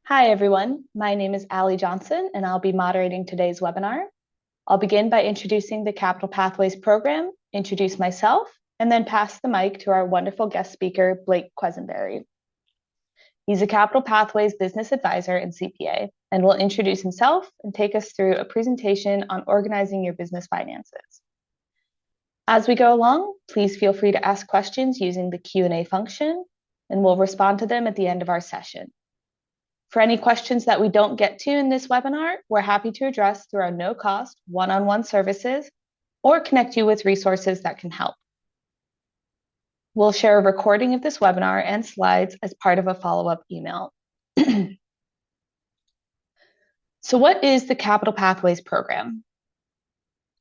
Hi, everyone. My name is Allie Johnson, and I'll be moderating today's webinar. I'll begin by introducing the Capital Pathways program, introduce myself, and then pass the mic to our wonderful guest speaker, Blake Quesenberry. He's a Capital Pathways business advisor and CPA, and will introduce himself and take us through a presentation on organizing your business finances. As we go along, please feel free to ask questions using the Q&A function, and we'll respond to them at the end of our session. For any questions that we don't get to in this webinar, we're happy to address through our no-cost one-on-one services or connect you with resources that can help. We'll share a recording of this webinar and slides as part of a follow-up email. So what is the Capital Pathways program?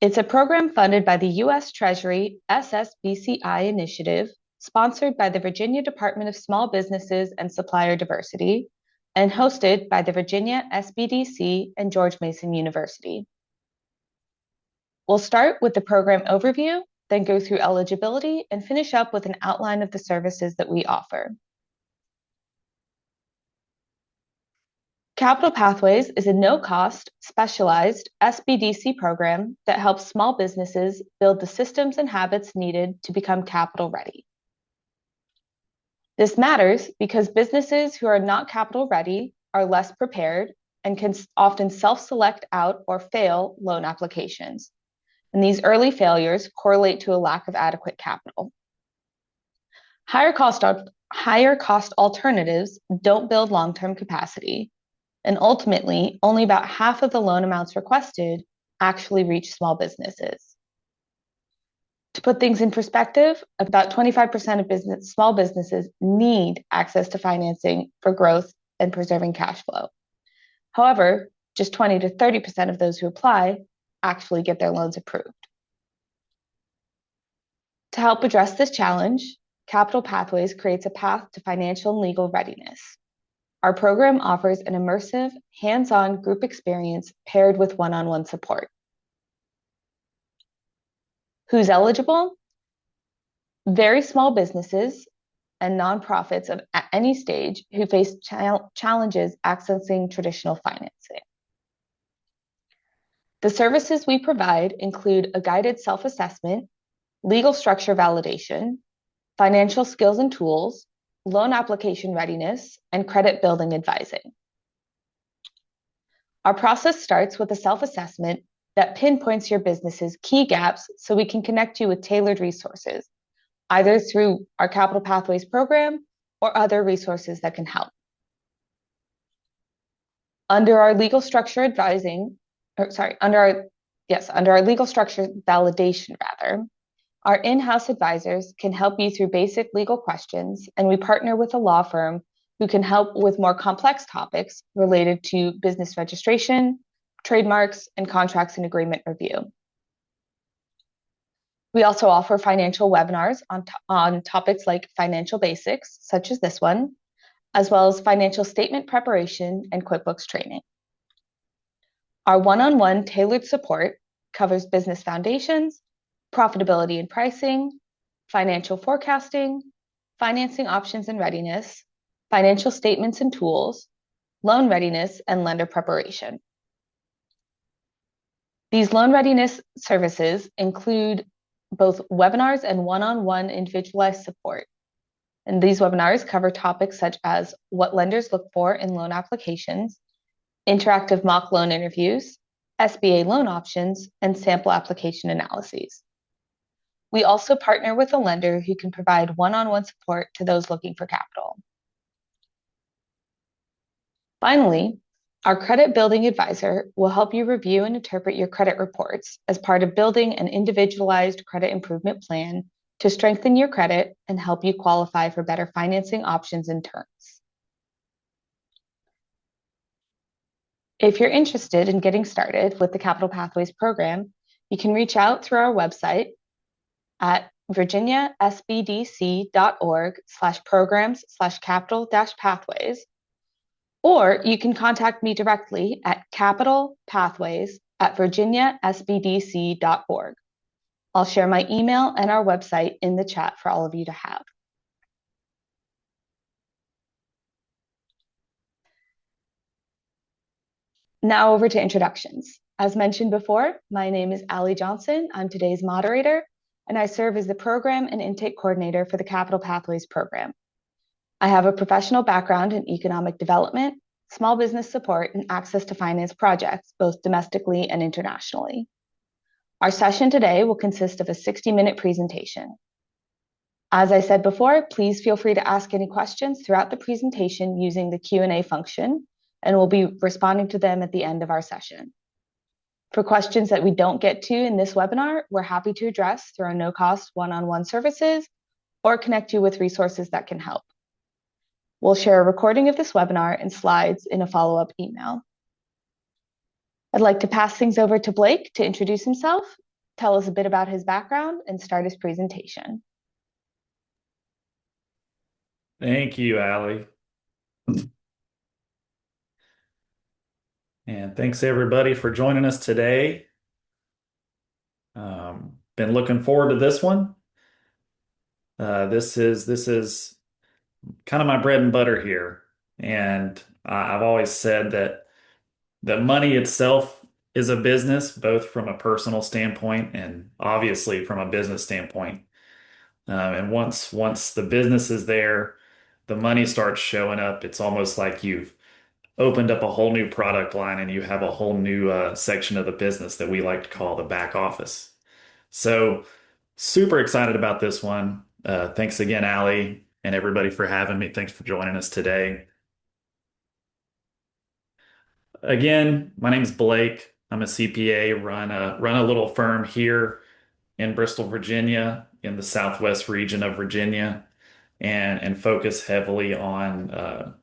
It's a program funded by the U.S. Treasury SSBCI initiative, sponsored by the Virginia Department of Small Businesses and Supplier Diversity, and hosted by the Virginia SBDC and George Mason University. We'll start with the program overview, then go through eligibility, and finish up with an outline of the services that we offer. Capital Pathways is a no-cost, specialized SBDC program that helps small businesses build the systems and habits needed to become capital ready. This matters because businesses who are not capital ready are less prepared and can often self-select out or fail loan applications. And these early failures correlate to a lack of adequate capital. Higher cost alternatives don't build long-term capacity, and ultimately, only about half of the loan amounts requested actually reach small businesses. To put things in perspective, about 25% of small businesses need access to financing for growth and preserving cash flow. However, just 20 to 30% of those who apply actually get their loans approved. To help address this challenge, Capital Pathways creates a path to financial and legal readiness. Our program offers an immersive, hands-on group experience paired with one-on-one support. Who's eligible? Very small businesses and nonprofits at any stage who face challenges accessing traditional financing. The services we provide include a guided self-assessment, legal structure validation, financial skills and tools, loan application readiness, and credit building advising. Our process starts with a self-assessment that pinpoints your business's key gaps so we can connect you with tailored resources, either through our Capital Pathways program or other resources that can help. Under our legal structure validation, our in-house advisors can help you through basic legal questions, and we partner with a law firm who can help with more complex topics related to business registration, trademarks, and contracts and agreement review. We also offer financial webinars on topics like financial basics, such as this one, as well as financial statement preparation and QuickBooks training. Our one-on-one tailored support covers business foundations, profitability and pricing, financial forecasting, financing options and readiness, financial statements and tools, loan readiness, and lender preparation. These loan readiness services include both webinars and one-on-one individualized support. And these webinars cover topics such as what lenders look for in loan applications, interactive mock loan interviews, SBA loan options, and sample application analyses. We also partner with a lender who can provide one-on-one support to those looking for capital. Finally, our credit building advisor will help you review and interpret your credit reports as part of building an individualized credit improvement plan to strengthen your credit and help you qualify for better financing options and terms. If you're interested in getting started with the Capital Pathways program, you can reach out through our website at virginiasbdc.org/programs/capital-pathways, or you can contact me directly at capitalpathways@virginiasbdc.org. I'll share my email and our website in the chat for all of you to have. Now over to introductions. As mentioned before, my name is Allie Johnson. I'm today's moderator, and I serve as the program and intake coordinator for the Capital Pathways program. I have a professional background in economic development, small business support, and access to finance projects, both domestically and internationally. Our session today will consist of a 60-minute presentation. As I said before, please feel free to ask any questions throughout the presentation using the Q&A function, and we'll be responding to them at the end of our session. For questions that we don't get to in this webinar, we're happy to address through our no-cost one-on-one services or connect you with resources that can help. We'll share a recording of this webinar and slides in a follow-up email. I'd like to pass things over to Blake to introduce himself, tell us a bit about his background, and start his presentation. Thank you, Allie. And thanks everybody for joining us today. Been looking forward to this one. This is kind of my bread and butter here. And I've always said that money itself is a business, both from a personal standpoint and obviously from a business standpoint. And once the business is there, the money starts showing up. It's almost like you've opened up a whole new product line and you have a whole new section of the business that we like to call the back office. So super excited about this one. Thanks again, Allie, and everybody for having me. Thanks for joining us today. Again, my name is Blake. I'm a CPA, run a little firm here in Bristol, Virginia, in the southwest region of Virginia, and focus heavily on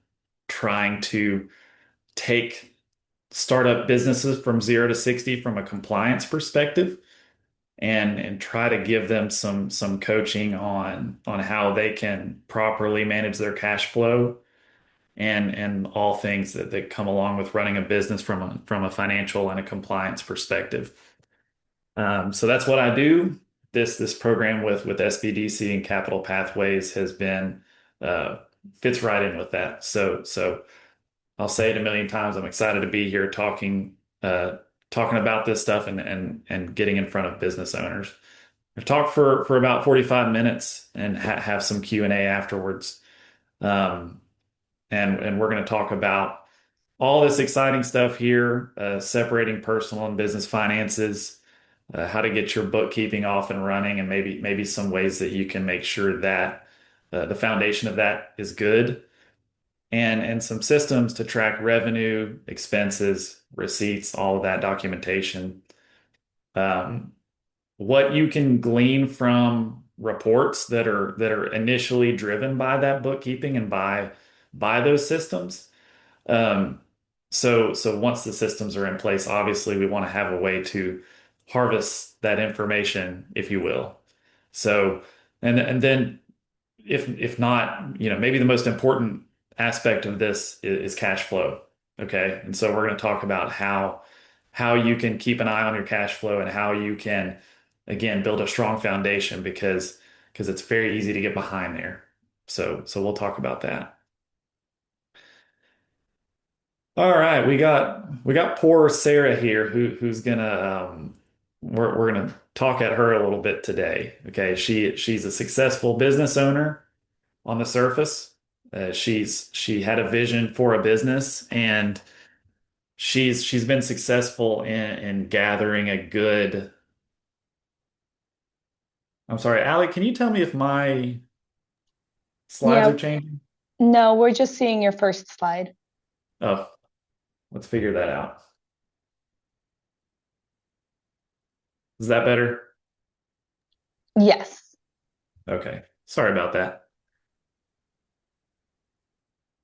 trying to take startup businesses from 0 to 60 from a compliance perspective and try to give them some coaching on how they can properly manage their cash flow and all things that come along with running a business from a financial and a compliance perspective. So that's what I do. This program with SBDC and Capital Pathways has been fits right in with that. So I'll say it a million times. I'm excited to be here talking about this stuff and getting in front of business owners. I've talked for about 45 minutes and have some Q&A afterwards. And we're going to talk about all this exciting stuff here, separating personal and business finances, how to get your bookkeeping off and running, and maybe some ways that you can make sure that the foundation of that is good, and some systems to track revenue, expenses, receipts, all of that documentation. What you can glean from reports that are initially driven by that bookkeeping and by those systems. So once the systems are in place, obviously we want to have a way to harvest that information, if you will. So and then if not, maybe the most important aspect of this is cash flow. Okay. And so we're going to talk about how you can keep an eye on your cash flow and how you can, again, build a strong foundation because it's very easy to get behind there. So we'll talk about that. All right, we got poor Sarah here who's gonna we're gonna talk at her a little bit today. Okay, she's a successful business owner on the surface. She had a vision for a business and she's been successful in gathering a good. I'm sorry, Allie, can you tell me if my slides Yeah, are changing? no, we're just seeing your first slide. Oh, let's figure that out. Is that better? Yes. Okay. Sorry about that.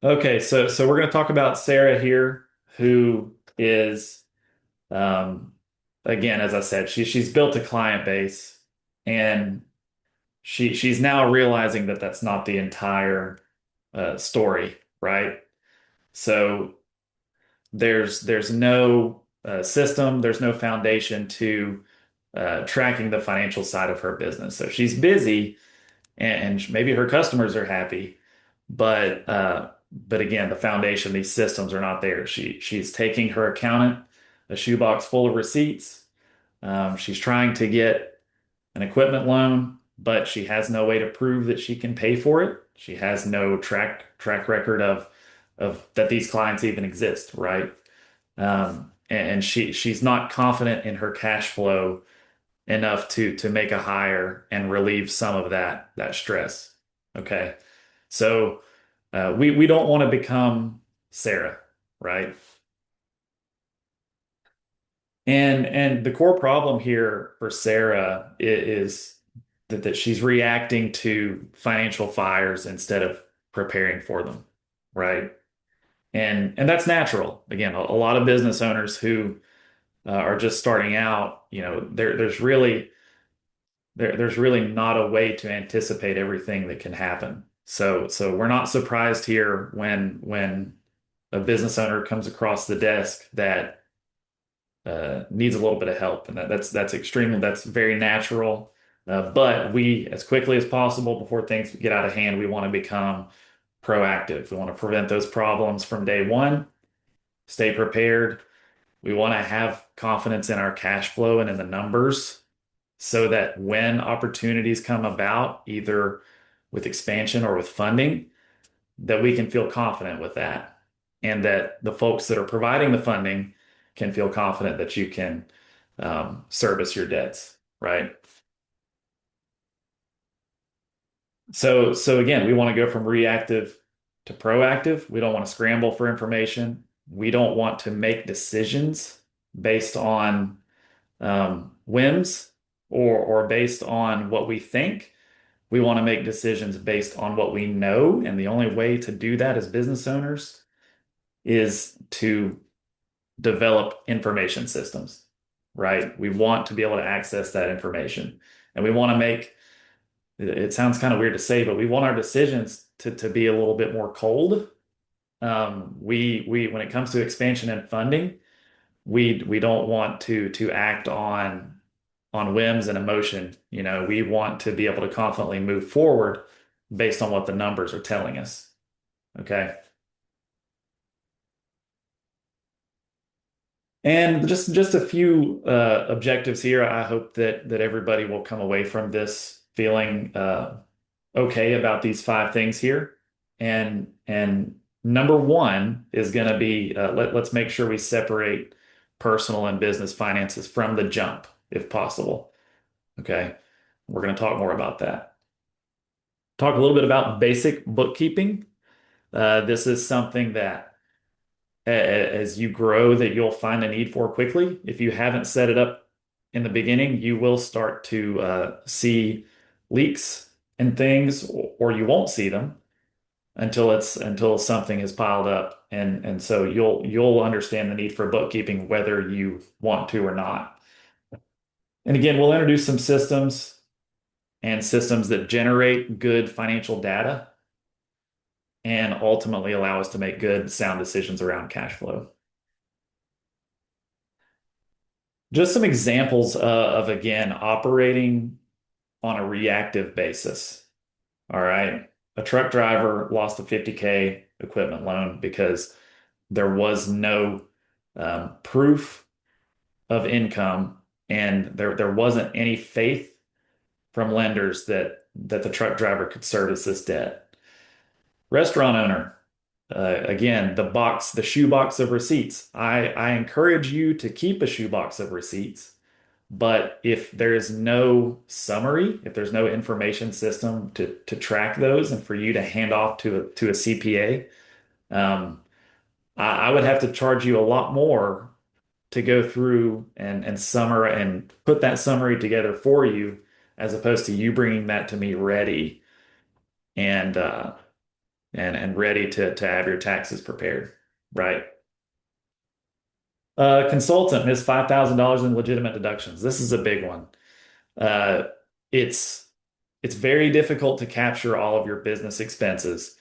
Okay, so we're going to talk about Sarah here, who is, um, again, as I said, she's built a client base, and she's now realizing that that's not the entire story, right? So there's no system, there's no foundation to tracking the financial side of her business. So she's busy, and maybe her customers are happy, but But again, the foundation, these systems are not there. She's taking her accountant a shoebox full of receipts. She's trying to get an equipment loan, but she has no way to prove that she can pay for it. She has no track record of that these clients even exist, right? And she's not confident in her cash flow enough to make a hire and relieve some of that stress. Okay. So we don't want to become Sarah, right? And the core problem here for Sarah is that she's reacting to financial fires instead of preparing for them, right? And that's natural. Again, a lot of business owners who are just starting out, there's really not a way to anticipate everything that can happen. So we're not surprised here when a business owner comes across the desk that needs a little bit of help, and that's very natural. But we, as quickly as possible before things get out of hand, we want to become proactive. We want to prevent those problems from day one, stay prepared. We want to have confidence in our cash flow and in the numbers so that when opportunities come about, either with expansion or with funding, that we can feel confident with that. And that the folks that are providing the funding can feel confident that you can service your debts, right? So again, we want to go from reactive to proactive. We don't want to scramble for information. We don't want to make decisions based on whims or based on what we think. We want to make decisions based on what we know. And the only way to do that as business owners is to develop information systems, right? We want to be able to access that information. And we want to make, it sounds kind of weird to say, but we want our decisions to be a little bit more cold. When it comes to expansion and funding, we don't want to act on whims and emotion. We want to be able to confidently move forward based on what the numbers are telling us. Okay. And just a few objectives here. I hope that everybody will come away from this feeling okay about these five things here. And number one is going to be let's make sure we separate personal and business finances from the jump, if possible. Okay. We're going to talk more about that. Talk a little bit about basic bookkeeping. This is something that as you grow that you'll find a need for quickly. If you haven't set it up in the beginning, you will start to see leaks and things, or you won't see them until something is piled up, and so you'll understand the need for bookkeeping whether you want to or not. And again, we'll introduce some systems and systems that generate good financial data and ultimately allow us to make good, sound decisions around cash flow. Just some examples of, again, operating on a reactive basis. All right. A truck driver lost a 50K equipment loan because there was no proof of income, and there wasn't any faith from lenders that the truck driver could service this debt. Restaurant owner, again, the shoebox of receipts. I encourage you to keep a shoebox of receipts, but if there is no summary, if there's no information system to track those and for you to hand off to a CPA, I would have to charge you a lot more to go through and summarize and put that summary together for you, as opposed to you bringing that to me ready and ready to have your taxes prepared, right? Consultant is $5,000 in legitimate deductions. This is a big one. Uh, it's it's very difficult to capture all of your business expenses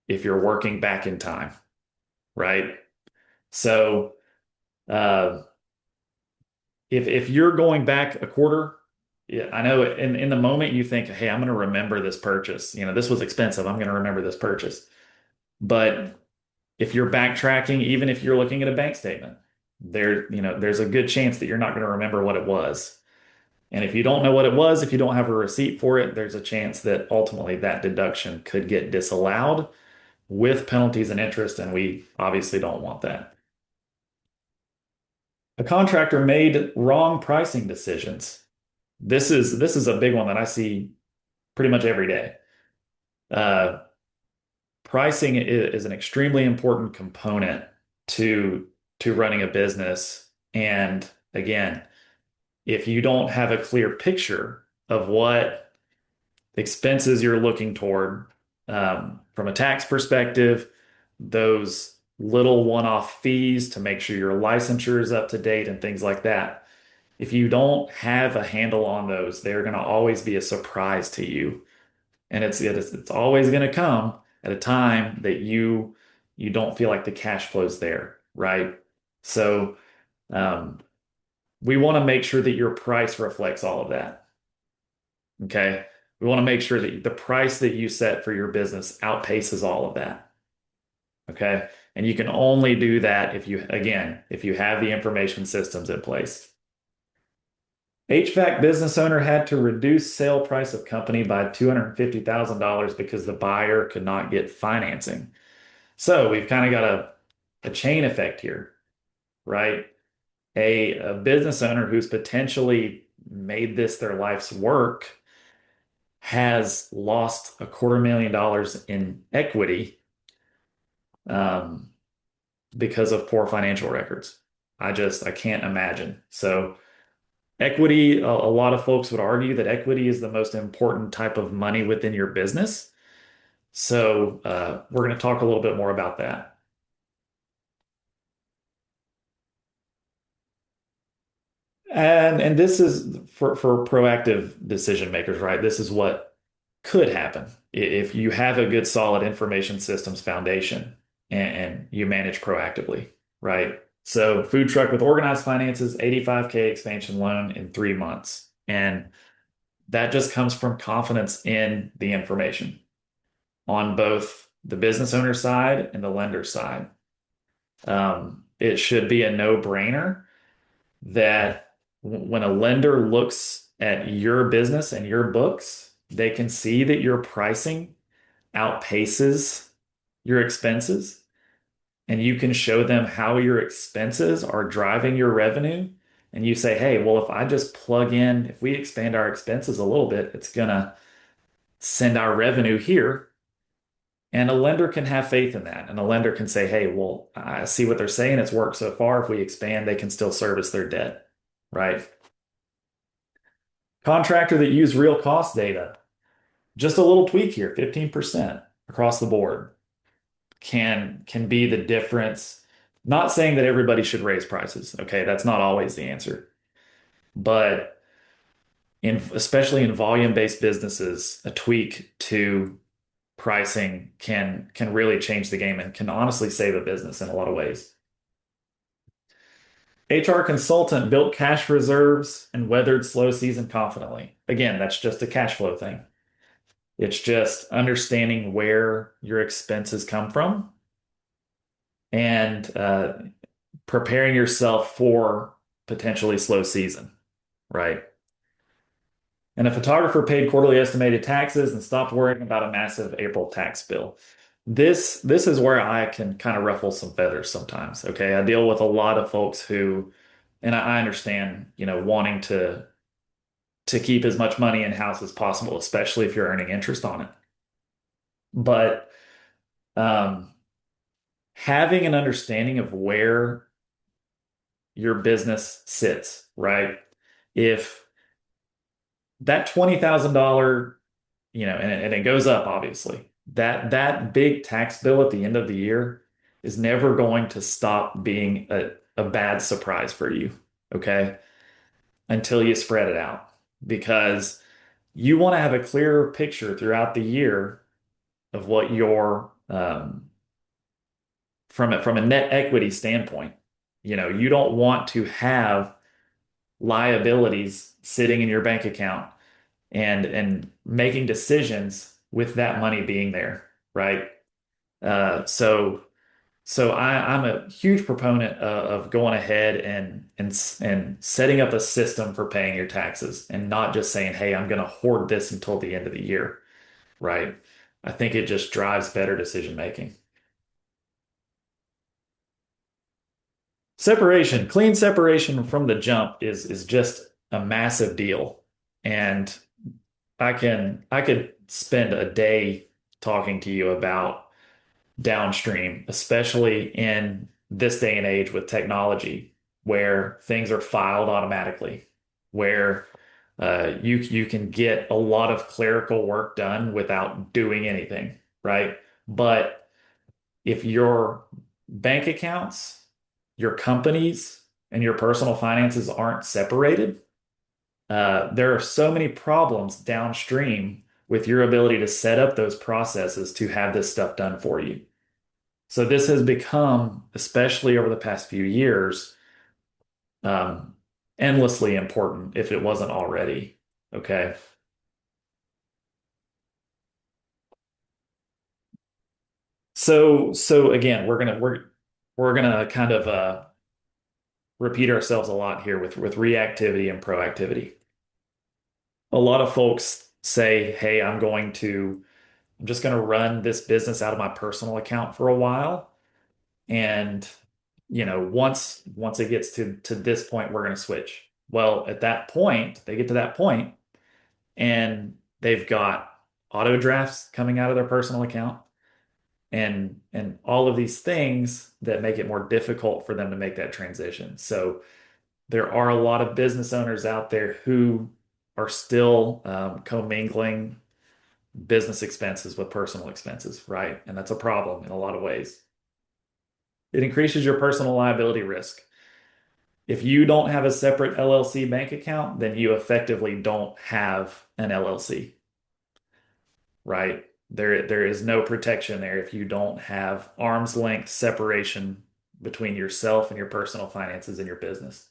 if you're working back in time, right? So uh, if you're going back a quarter, yeah, I know in the moment you think, hey, I'm going to remember this purchase. This was expensive. I'm going to remember this purchase. But if you're backtracking, even if you're looking at a bank statement, there's a good chance that you're not going to remember what it was. And if you don't know what it was, if you don't have a receipt for it, there's a chance that ultimately that deduction could get disallowed with penalties and interest, and we obviously don't want that. A contractor made wrong pricing decisions. This is a big one that I see pretty much every day. Uh, Pricing is an extremely important component to to running a business. And again, if you don't have a clear picture of what expenses you're looking toward from a tax perspective, those little one-off fees to make sure your licensure is up to date and things like that. If you don't have a handle on those, they're going to always be a surprise to you. And it's always going to come at a time that you don't feel like the cash flow's there, right? So um, we want to make sure that your price reflects all of that. Okay. We want to make sure that the price that you set for your business outpaces all of that. Okay. And you can only do that if if you have the information systems in place. HVAC business owner had to reduce sale price of company by $250,000 because the buyer could not get financing. So we've kind of got a chain effect here, right? A business owner who's potentially made this their life's work has lost $250,000 in equity um, because of poor financial records. I can't imagine. So equity, a lot of folks would argue that equity is the most important type of money within your business. So we're going to talk a little bit more about that. And this is for proactive decision makers, right? This is what could happen if you have a good, solid information systems foundation and you manage proactively, right? So food truck with organized finances, 85K expansion loan in 3 months. And that just comes from confidence in the information on both the business owner side and the lender side. It should be a no-brainer that when a lender looks at your business and your books, they can see that your pricing outpaces your expenses, and you can show them how your expenses are driving your revenue. And you say, hey, well, if I just plug in, if we expand our expenses a little bit, it's going to send our revenue here. And a lender can have faith in that. And a lender can say, hey, well, I see what they're saying. It's worked so far. If we expand, they can still service their debt, right? Contractor that use real cost data, just a little tweak here, 15% across the board can be the difference. Not saying that everybody should raise prices. Okay, that's not always the answer. But especially in volume-based businesses, a tweak to pricing can really change the game and can honestly save a business in a lot of ways. HR consultant built cash reserves and weathered slow season confidently. Again, that's just a cash flow thing. It's just understanding where your expenses come from and preparing yourself for potentially slow season, right? And a photographer paid quarterly estimated taxes and stopped worrying about a massive April tax bill. This is where I can kind of ruffle some feathers sometimes. Okay, I deal with a lot of folks who, and I understand, wanting to keep as much money in house as possible, especially if you're earning interest on it. But um, having an understanding of where your business sits, right? If that $20,000, and it goes up, obviously, that big tax bill at the end of the year is never going to stop being a bad surprise for you, okay? Until you spread it out. Because you want to have a clearer picture throughout the year of what your from a net equity standpoint. You don't want to have liabilities sitting in your bank account and making decisions with that money being there, right? I'm a huge proponent of going ahead and setting up a system for paying your taxes and not just saying, "Hey, I'm going to hoard this until the end of the year," right? I think it just drives better decision making. Separation, clean separation from the jump is just a massive deal. And I could spend a day talking to you about downstream, especially in this day and age with technology, where things are filed automatically, where you can get a lot of clerical work done without doing anything, right? But if your bank accounts, your companies, and your personal finances aren't separated, there are so many problems downstream with your ability to set up those processes to have this stuff done for you. So this has become, especially over the past few years, um, endlessly important if it wasn't already. Okay. So again, we're gonna kind of repeat ourselves a lot here with reactivity and proactivity. A lot of folks say, "Hey, I'm just gonna run this business out of my personal account for a while, and once it gets to this point, we're gonna switch." Well, at that point, they get to that point, and they've got auto drafts coming out of their personal account and all of these things that make it more difficult for them to make that transition. So there are a lot of business owners out there who are still commingling business expenses with personal expenses, right? And that's a problem in a lot of ways. It increases your personal liability risk. If you don't have a separate LLC bank account, then you effectively don't have an LLC, right? There is no protection there if you don't have arm's length separation between yourself and your personal finances and your business.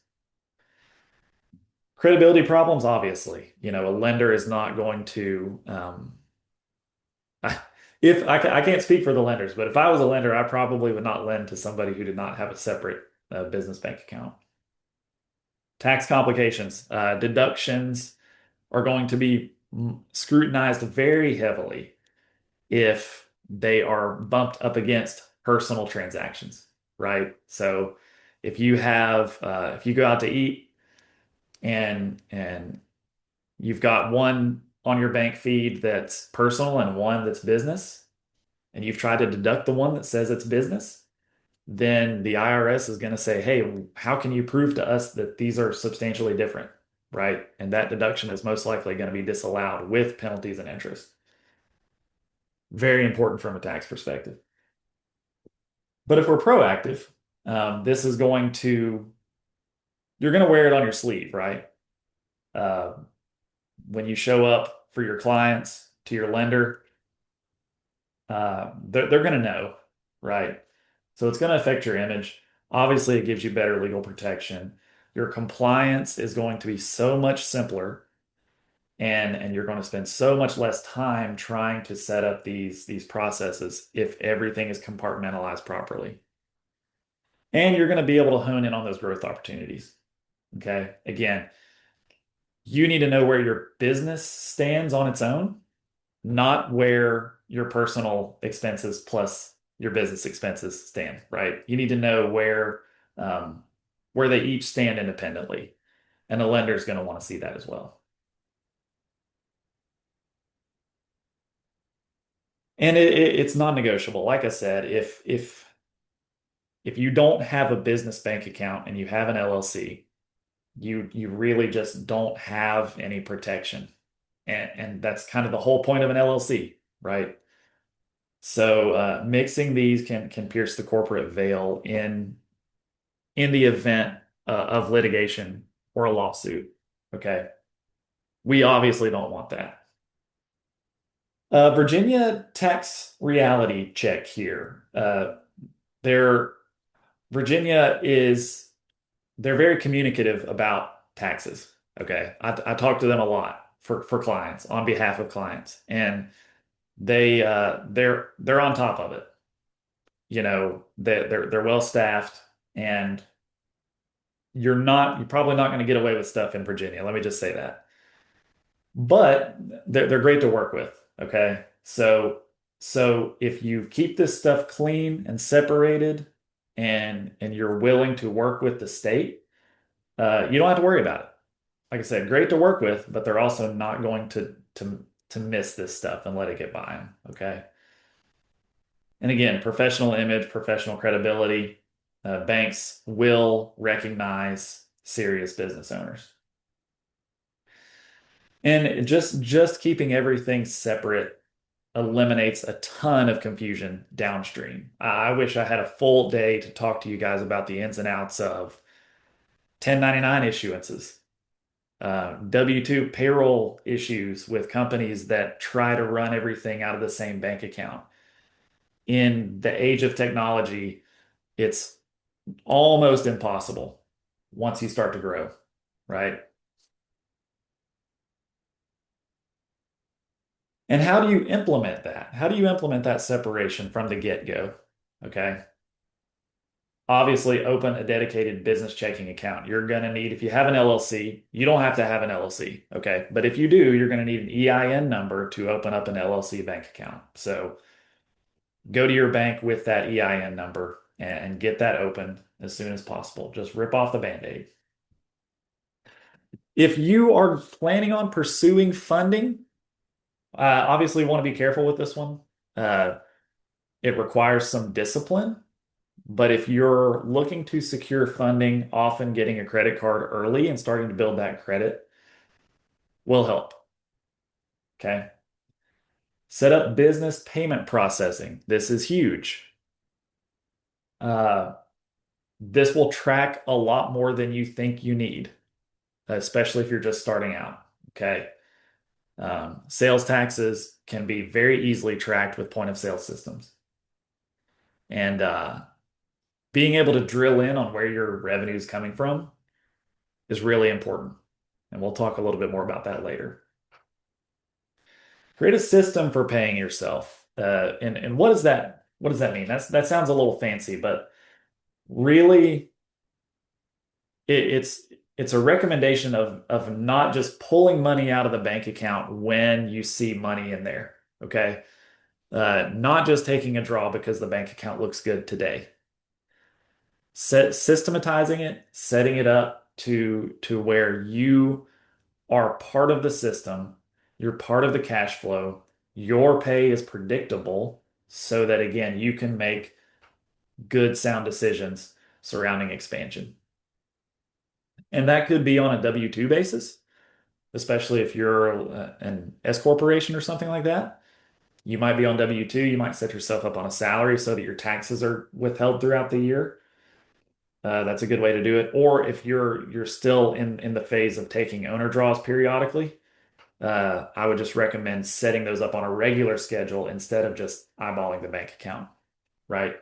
Credibility problems, obviously. A lender is not going to, if I can't speak for the lenders, but if I was a lender, I probably would not lend to somebody who did not have a separate business bank account. Tax complications, deductions are going to be scrutinized very heavily if they are bumped up against personal transactions, right? So if you go out to eat and you've got one on your bank feed that's personal and one that's business, and you've tried to deduct the one that says it's business, then the IRS is going to say, "Hey, how can you prove to us that these are substantially different?" Right? And that deduction is most likely going to be disallowed with penalties and interest. Very important from a tax perspective. But if we're proactive, this is you're going to wear it on your sleeve, right? Uh, when you show up for your clients to your lender, they're going to know, right? So it's going to affect your image. Obviously, it gives you better legal protection. Your compliance is going to be so much simpler, and you're going to spend so much less time trying to set up these processes if everything is compartmentalized properly. And you're going to be able to hone in on those growth opportunities. Okay. Again, you need to know where your business stands on its own, not where your personal expenses plus your business expenses stand, right? You need to know where they each stand independently. And the lender is going to want to see that as well. And it's non-negotiable. Like I said, if you don't have a business bank account and you have an LLC, you really just don't have any protection. And that's kind of the whole point of an LLC, right? So mixing these can pierce the corporate veil in the event of litigation or a lawsuit. Okay. We obviously don't want that. Virginia tax reality check here. They're Virginia is they're very communicative about taxes. Okay. I talk to them a lot for clients on behalf of clients, and they're on top of it. they're well staffed, and you're probably not going to get away with stuff in Virginia. Let me just say that. But they're great to work with. Okay. So if you keep this stuff clean and separated and you're willing to work with the state, you don't have to worry about it. Like I said, great to work with, but they're also not going to miss this stuff and let it get by them. Okay. And again, professional image, professional credibility, banks will recognize serious business owners. And just keeping everything separate eliminates a ton of confusion downstream. I wish I had a full day to talk to you guys about the ins and outs of 1099 issuances, W-2 payroll issues with companies that try to run everything out of the same bank account. In the age of technology, it's almost impossible once you start to grow, right? And how do you implement that? How do you implement that separation from the get-go? Okay. Obviously, open a dedicated business checking account. You're going to need, if you have an LLC, you don't have to have an LLC. Okay. But if you do, you're going to need an EIN number to open up an LLC bank account. So go to your bank with that EIN number and get that open as soon as possible. Just rip off the Band-Aid. If you are planning on pursuing funding, obviously you want to be careful with this one. It requires some discipline, but if you're looking to secure funding, often getting a credit card early and starting to build that credit will help. Okay. Set up business payment processing. This is huge. Uh, this will track a lot more than you think you need, especially if you're just starting out. Okay. Sales taxes can be very easily tracked with point of sale systems. And being able to drill in on where your revenue is coming from is really important. And we'll talk a little bit more about that later. Create a system for paying yourself. And what does that mean? That sounds a little fancy, but really it's a recommendation of not just pulling money out of the bank account when you see money in there. Okay. Not just taking a draw because the bank account looks good today. Systematizing it, setting it up to where you are part of the system, you're part of the cash flow, your pay is predictable so that again you can make good sound decisions surrounding expansion. And that could be on a W-2 basis, especially if you're an S corporation or something like that. You might be on W-2, you might set yourself up on a salary so that your taxes are withheld throughout the year. That's a good way to do it. Or if you're still in the phase of taking owner draws periodically, I would just recommend setting those up on a regular schedule instead of just eyeballing the bank account, right?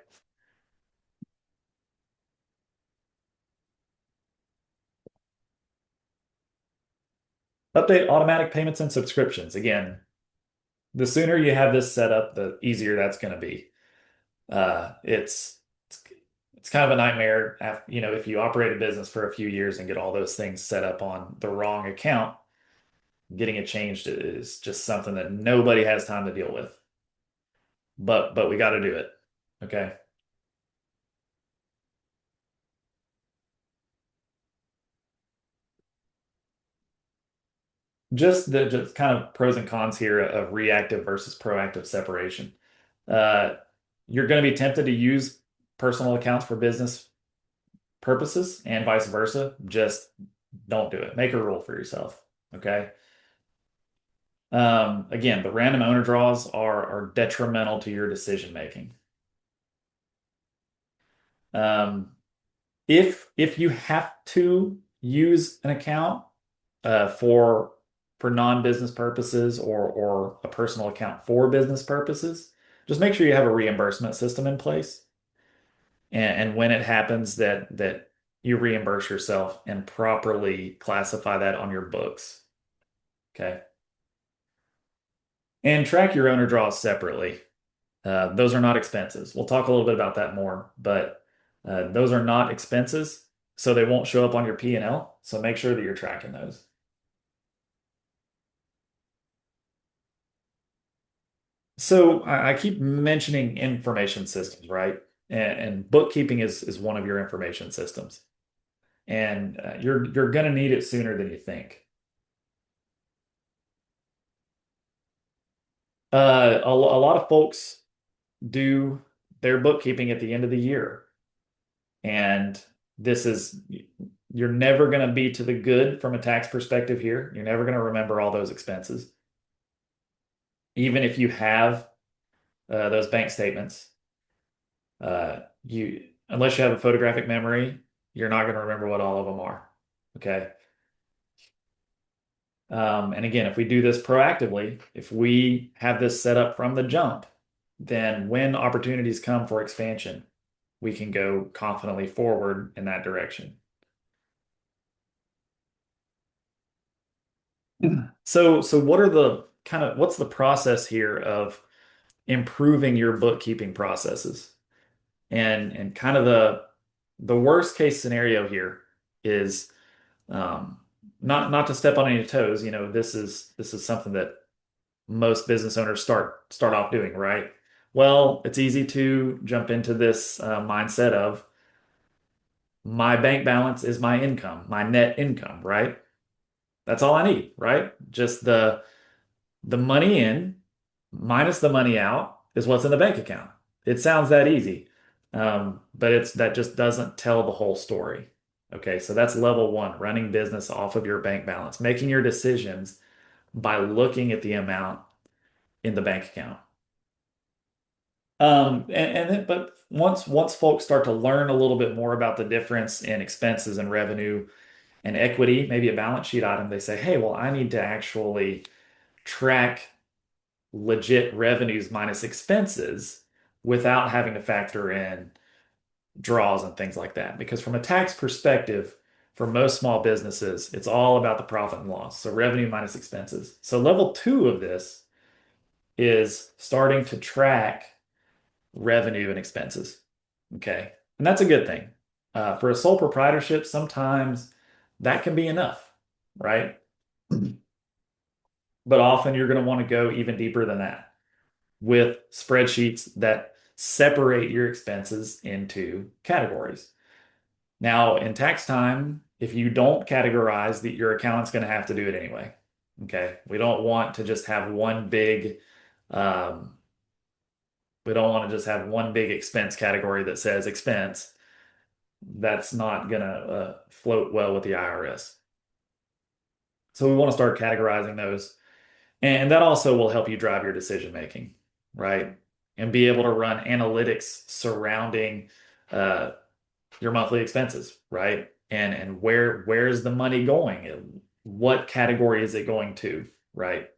Update automatic payments and subscriptions. Again, the sooner you have this set up, the easier that's going to be. Uh, it's it's kind of a nightmare, if you operate a business for a few years and get all those things set up on the wrong account, getting it changed is just something that nobody has time to deal with. But we got to do it. Okay. Just kind of pros and cons here of reactive versus proactive separation. Uh, you're going to be tempted to use personal accounts for business purposes and vice versa. Just don't do it. Make a rule for yourself. Okay. Again, the random owner draws are detrimental to your decision making. Um, if you have to use an account for non-business purposes or a personal account for business purposes, just make sure you have a reimbursement system in place. And when it happens that you reimburse yourself and properly classify that on your books. Okay. And track your owner draws separately. Those are not expenses. We'll talk a little bit about that more, but those are not expenses, so they won't show up on your P&L. So make sure that you're tracking those. So I keep mentioning information systems, right? And bookkeeping is one of your information systems, and you're going to need it sooner than you think. A lot of folks do their bookkeeping at the end of the year, and this is you're never going to be to the good from a tax perspective here. You're never going to remember all those expenses, even if you have those bank statements. You unless you have a photographic memory, you're not going to remember what all of them are. Okay. And again, if we do this proactively, if we have this set up from the jump, then when opportunities come for expansion, we can go confidently forward in that direction. So what are the what's the process here of improving your bookkeeping processes? And kind of the worst case scenario here is um, not to step on any toes. This is something that most business owners start off doing, right? Well, it's easy to jump into this mindset of my bank balance is my income, my net income, right? That's all I need, right? Just the money in minus the money out is what's in the bank account. It sounds that easy, but that just doesn't tell the whole story. Okay, so that's level one, running business off of your bank balance, making your decisions by looking at the amount in the bank account. But once folks start to learn a little bit more about the difference in expenses and revenue and equity, maybe a balance sheet item, they say, hey, well, I need to actually track legit revenues minus expenses without having to factor in draws and things like that. Because from a tax perspective, for most small businesses, it's all about the profit and loss. So revenue minus expenses. So level two of this is starting to track revenue and expenses. Okay. And that's a good thing. For a sole proprietorship, sometimes that can be enough, right? But often you're going to want to go even deeper than that with spreadsheets that separate your expenses into categories. Now, in tax time, if you don't categorize that, your accountant's going to have to do it anyway. Okay. Um, we don't want to just have one big expense category that says expense. That's not going to float well with the IRS. So we want to start categorizing those. And that also will help you drive your decision making, right? And be able to run analytics surrounding uh, your monthly expenses, right? And where's the money going? What category is it going to, right?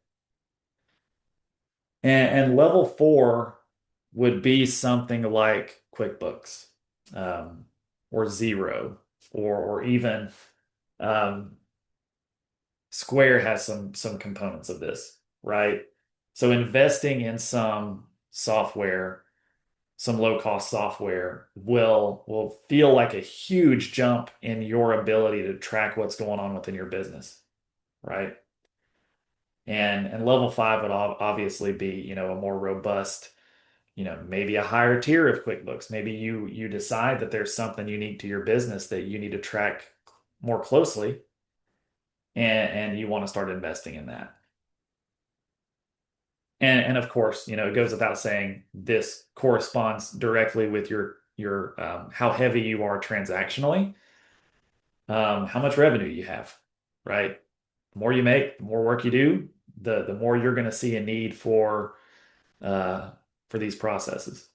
And level four would be something like QuickBooks, um, or Zero, or even um, Square has some components of this, right? So investing in some software, some low cost software will feel like a huge jump in your ability to track what's going on within your business, right? And level five would obviously be, a more robust, maybe a higher tier of QuickBooks. Maybe you decide that there's something unique to your business that you need to track more closely, and you want to start investing in that. And of course, it goes without saying this corresponds directly with your how heavy you are transactionally, how much revenue you have, right? The more you make, the more work you do, the more you're going to see a need uh, for these processes.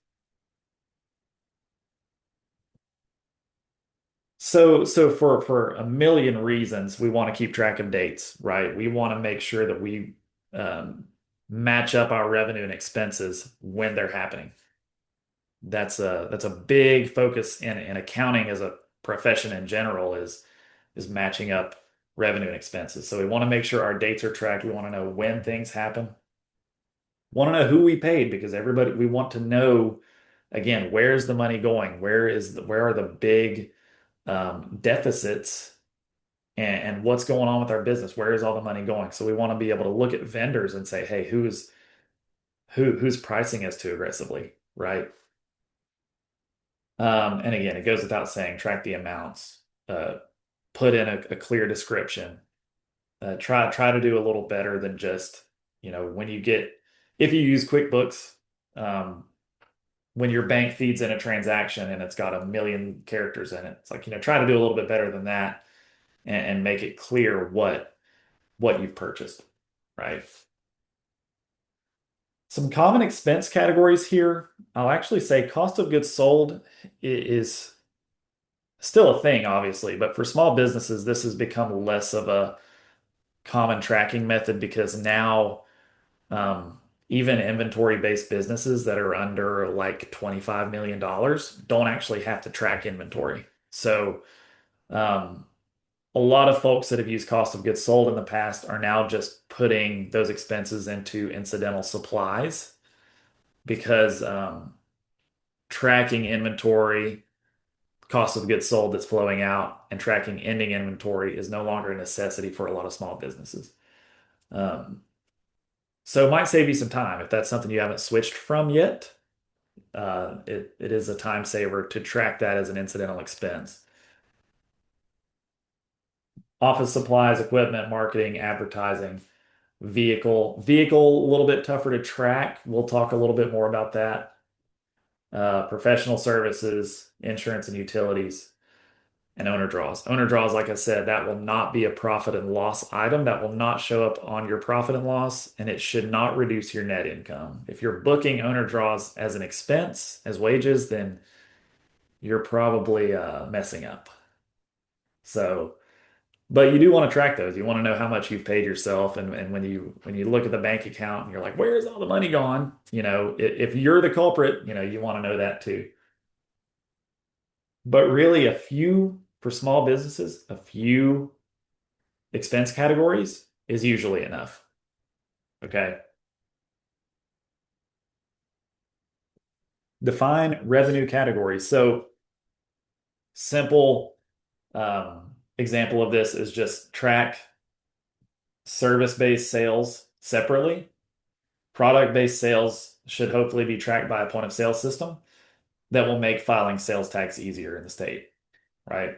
So for a million reasons, we want to keep track of dates, right? We want to make sure that we um, match up our revenue and expenses when they're happening. That's a big focus in accounting as a profession in general is matching up revenue and expenses. So we want to make sure our dates are tracked. We want to know when things happen. Want to know who we paid because everybody, we want to know again, where's the money going? Where are the big deficits and what's going on with our business? Where is all the money going? So we want to be able to look at vendors and say, hey, who's pricing us too aggressively, right? And again, it goes without saying, track the amounts, put in a clear description. Try to do a little better than just, when you get if you use QuickBooks, um, when your bank feeds in a transaction and it's got a million characters in it, it's like, try to do a little bit better than that and make it clear what you've purchased, right? Some common expense categories here. I'll actually say cost of goods sold is still a thing, obviously, but for small businesses, this has become less of a common tracking method because now even inventory-based businesses that are under like $25 million don't actually have to track inventory. So um, a lot of folks that have used cost of goods sold in the past are now just putting those expenses into incidental supplies because tracking inventory, cost of goods sold that's flowing out, and tracking ending inventory is no longer a necessity for a lot of small businesses. Um, so it might save you some time if that's something you haven't switched from yet. It is a time saver to track that as an incidental expense. Office supplies, equipment, marketing, advertising, vehicle, a little bit tougher to track. We'll talk a little bit more about that. Professional services, insurance and utilities, and owner draws. Owner draws, like I said, that will not be a profit and loss item. That will not show up on your profit and loss, and it should not reduce your net income. If you're booking owner draws as an expense, as wages, then you're probably messing up. So, but you do want to track those. You want to know how much you've paid yourself, and when you look at the bank account and you're like, where's all the money gone? If you're the culprit, you want to know that too. But really, for small businesses, a few expense categories is usually enough. Okay. Define revenue categories. So simple example of this is just track service-based sales separately. Product-based sales should hopefully be tracked by a point of sale system that will make filing sales tax easier in the state, right?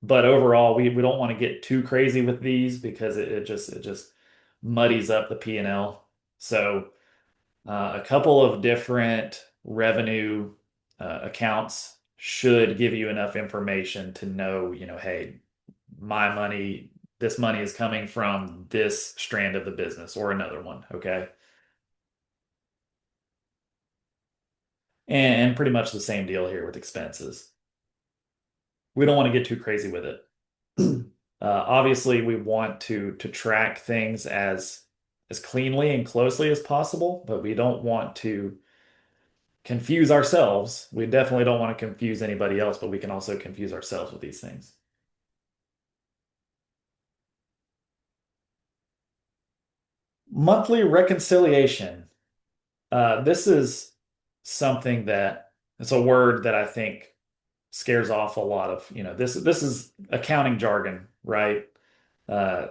But overall, we don't want to get too crazy with these because it just muddies up the P&L. So a couple of different revenue accounts should give you enough information to know, hey, this money is coming from this strand of the business or another one, okay? And pretty much the same deal here with expenses. We don't want to get too crazy with it. Obviously, we want to track things as cleanly and closely as possible, but we don't want to confuse ourselves. We definitely don't want to confuse anybody else, but we can also confuse ourselves with these things. Monthly reconciliation. This is something that it's a word that I think scares off a lot of, this is accounting jargon, right? Uh,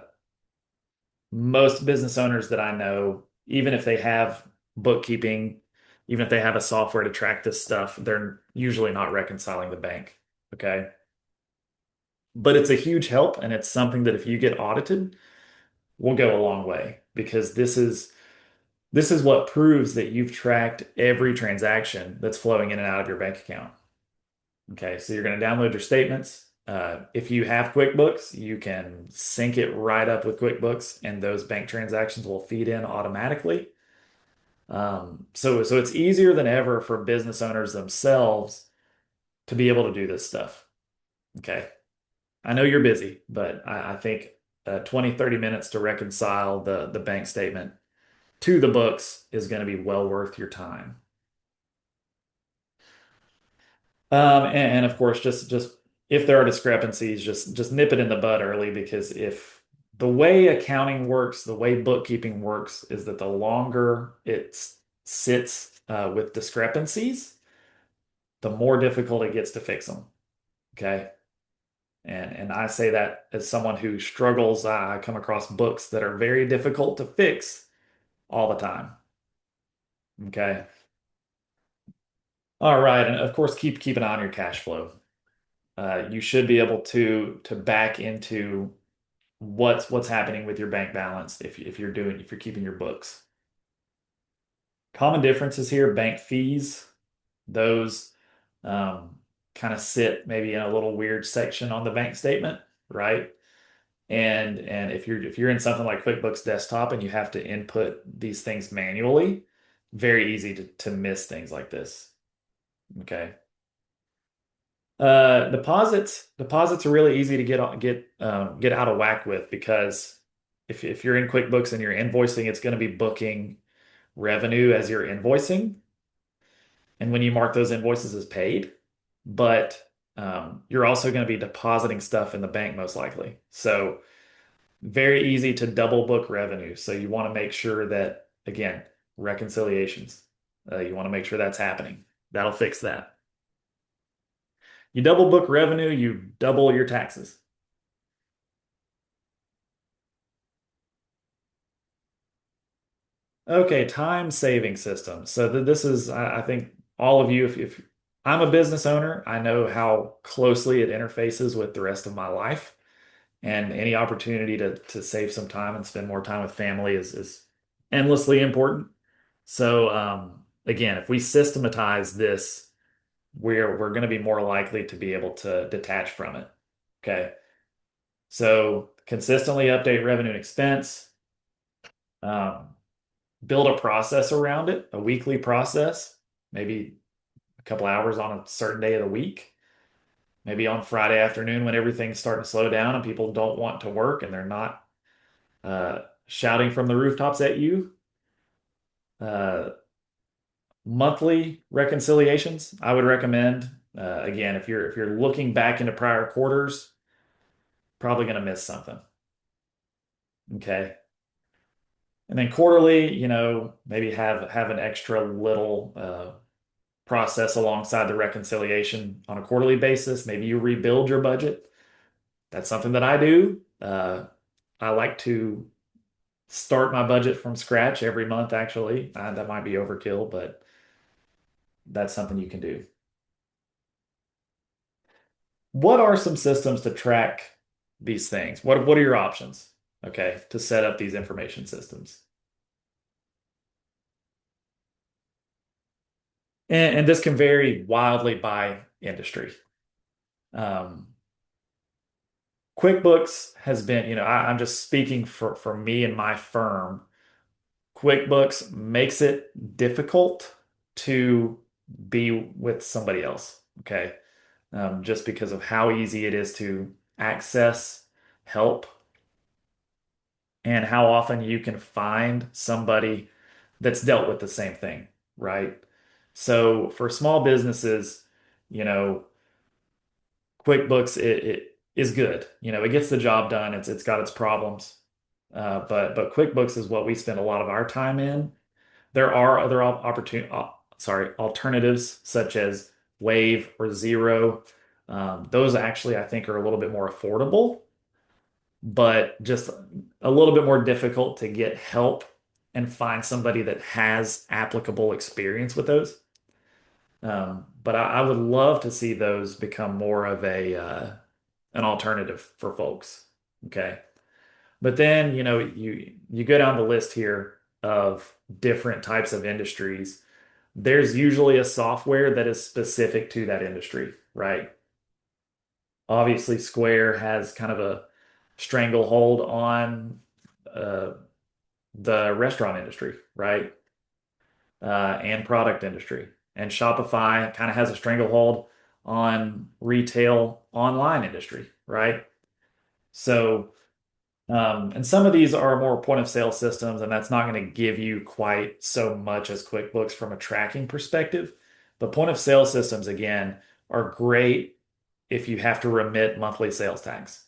Most business owners that I know, even if they have bookkeeping, even if they have a software to track this stuff, they're usually not reconciling the bank. Okay. But it's a huge help, and it's something that if you get audited, will go a long way because this is what proves that you've tracked every transaction that's flowing in and out of your bank account. Okay, so you're going to download your statements. If you have QuickBooks, you can sync it right up with QuickBooks, and those bank transactions will feed in automatically. So it's easier than ever for business owners themselves to be able to do this stuff. Okay, I know you're busy, but I think 20, 30 minutes to reconcile the bank statement to the books is going to be well worth your time. And of course, just if there are discrepancies, just nip it in the bud early because if the way accounting works, the way bookkeeping works is that the longer sits with discrepancies, the more difficult it gets to fix them. Okay. And I say that as someone who struggles. I come across books that are very difficult to fix all the time. Okay. All right. And of course, keep an eye on your cash flow. You should be able to back into what's happening with your bank balance if you're keeping your books. Common differences here, bank fees, those um, kind of sit maybe in a little weird section on the bank statement, right? And if you're in something like QuickBooks Desktop and you have to input these things manually, very easy to miss things like this. Okay. Deposits are really easy to get out of whack with because if you're in QuickBooks and you're invoicing, it's going to be booking revenue as you're invoicing, and when you mark those invoices as paid, but you're also going to be depositing stuff in the bank most likely. So very easy to double book revenue. So you want to make sure that again, reconciliations, you want to make sure that's happening. That'll fix that. You double book revenue, you double your taxes. Okay, time saving system. So this is, I think, all of you, if I'm a business owner, I know how closely it interfaces with the rest of my life, and any opportunity to save some time and spend more time with family is endlessly important. So again, if we systematize this, we're going to be more likely to be able to detach from it. Okay. So consistently update revenue and expense. Um, Build a process around it, a weekly process, maybe a couple hours on a certain day of the week, maybe on Friday afternoon when everything's starting to slow down and people don't want to work and they're not shouting from the rooftops at you. Uh, Monthly reconciliations, I would recommend. Again, if you're looking back into prior quarters, probably going to miss something. Okay. And then quarterly, maybe have an extra little process alongside the reconciliation on a quarterly basis. Maybe you rebuild your budget. That's something that I do. I like to start my budget from scratch every month, actually. That might be overkill, but that's something you can do. What are some systems to track these things? What are your options, okay, to set up these information systems? And this can vary wildly by industry. Um, QuickBooks has been, I'm just speaking for me and my firm. QuickBooks makes it difficult to be with somebody else, okay? Just because of how easy it is to access help and how often you can find somebody that's dealt with the same thing, right? So for small businesses, you know, QuickBooks it is good. It gets the job done. It's got its problems, but QuickBooks is what we spend a lot of our time in. There are other alternatives such as Wave or Zero. Those actually I think are a little bit more affordable, but just a little bit more difficult to get help and find somebody that has applicable experience with those. But I would love to see those become more of an alternative for folks. Okay. But then, you go down the list here of different types of industries. There's usually a software that is specific to that industry, right? Obviously, Square has kind of a stranglehold on uh, the restaurant industry, right? And product industry. And Shopify kind of has a stranglehold on retail online industry, right? So, and some of these are more point of sale systems, and that's not going to give you quite so much as QuickBooks from a tracking perspective. But point of sale systems, again, are great if you have to remit monthly sales tax.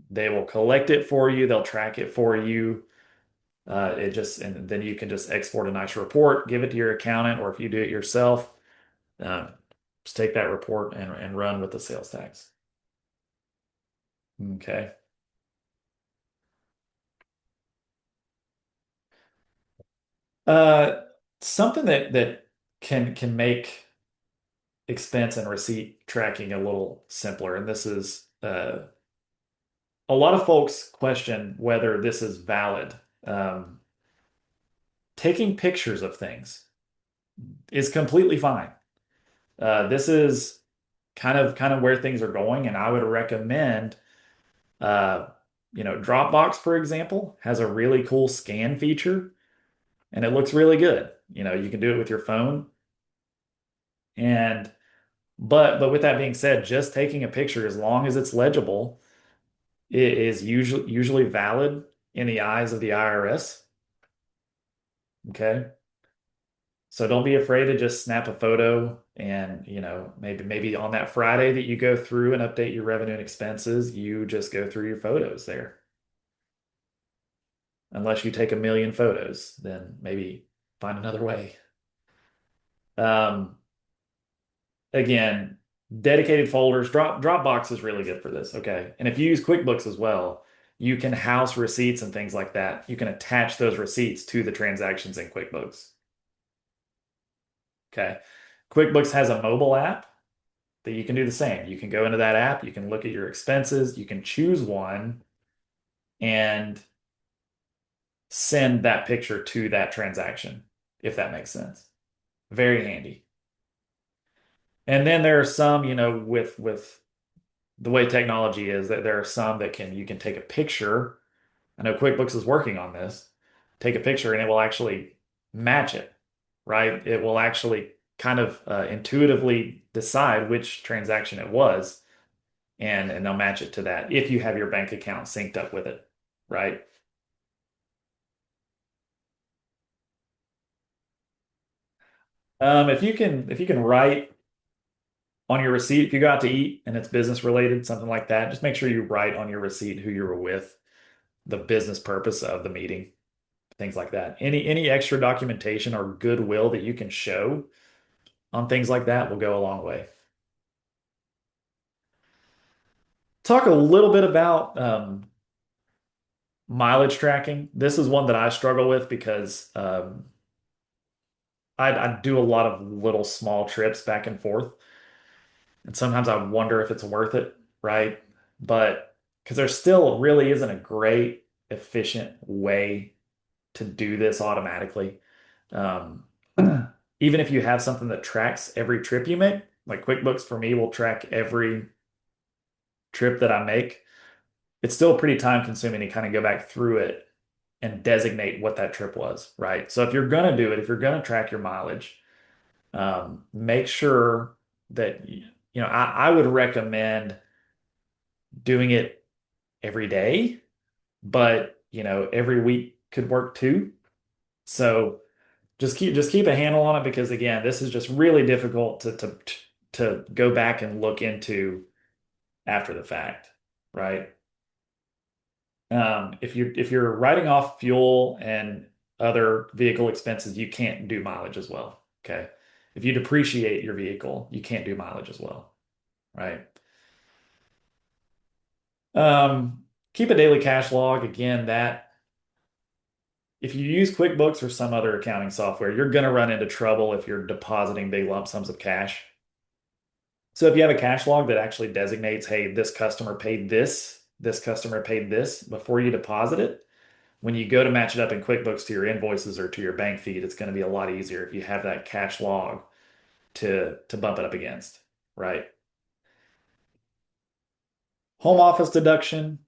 They will collect it for you. They'll track it for you. And then you can just export a nice report, give it to your accountant, or if you do it yourself, uh, just take that report and run with the sales tax. Okay. Uh, Something that can make expense and receipt tracking a little simpler, and this is a lot of folks question whether this is valid. Um, Taking pictures of things is completely fine. This is kind of where things are going, and I would recommend, uh, Dropbox, for example, has a really cool scan feature, and it looks really good. You can do it with your phone, and but with that being said, just taking a picture, as long as it's legible, it is usually valid in the eyes of the IRS. Okay. So don't be afraid to just snap a photo and, maybe on that Friday that you go through and update your revenue and expenses, you just go through your photos there. Unless you take a million photos, then maybe find another way. Um, Again, dedicated folders, Dropbox is really good for this, okay? And if you use QuickBooks as well, you can house receipts and things like that. You can attach those receipts to the transactions in QuickBooks. Okay. QuickBooks has a mobile app that you can do the same. You can go into that app, you can look at your expenses, you can choose one and send that picture to that transaction, if that makes sense. Very handy. And then there are some, with the way technology is, that there are some that you can take a picture. I know QuickBooks is working on this. Take a picture and it will actually match it, right? It will actually kind of intuitively decide which transaction it was, and they'll match it to that if you have your bank account synced up with it, right? If you can write on your receipt, if you go out to eat and it's business related, something like that, just make sure you write on your receipt who you were with, the business purpose of the meeting, things like that. Any extra documentation or goodwill that you can show on things like that will go a long way. Talk a little bit about mileage tracking. This is one that I struggle with because I do a lot of little small trips back and forth. And sometimes I wonder if it's worth it, right? But because there still really isn't a great, efficient way to do this automatically. Um, Even if you have something that tracks every trip you make, like QuickBooks for me will track every trip that I make, it's still pretty time consuming to kind of go back through it and designate what that trip was, right? So if you're going to do it, if you're going to track your mileage, make sure that, I would recommend doing it every day, but, every week could work too. So just keep a handle on it, because again, this is just really difficult to go back and look into after the fact, right? If you're writing off fuel and other vehicle expenses, you can't do mileage as well. Okay. If you depreciate your vehicle, you can't do mileage as well, right? Keep a daily cash log. Again, that if you use QuickBooks or some other accounting software, you're going to run into trouble if you're depositing big lump sums of cash. So if you have a cash log that actually designates, hey, this customer paid this before you deposit it, when you go to match it up in QuickBooks to your invoices or to your bank feed, it's going to be a lot easier if you have that cash log to bump it up against, right? Home office deduction,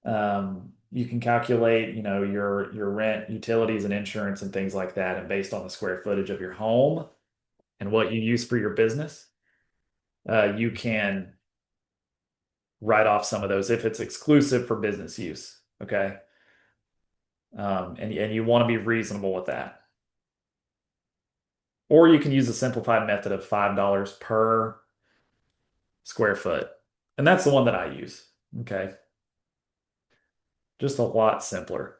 you can calculate, your rent, utilities, and insurance and things like that, and based on the square footage of your home and what you use for your business, you can write off some of those if it's exclusive for business use. Okay. And you want to be reasonable with that. Or you can use the simplified method of $5 per square foot. And that's the one that I use. Okay. Just a lot simpler.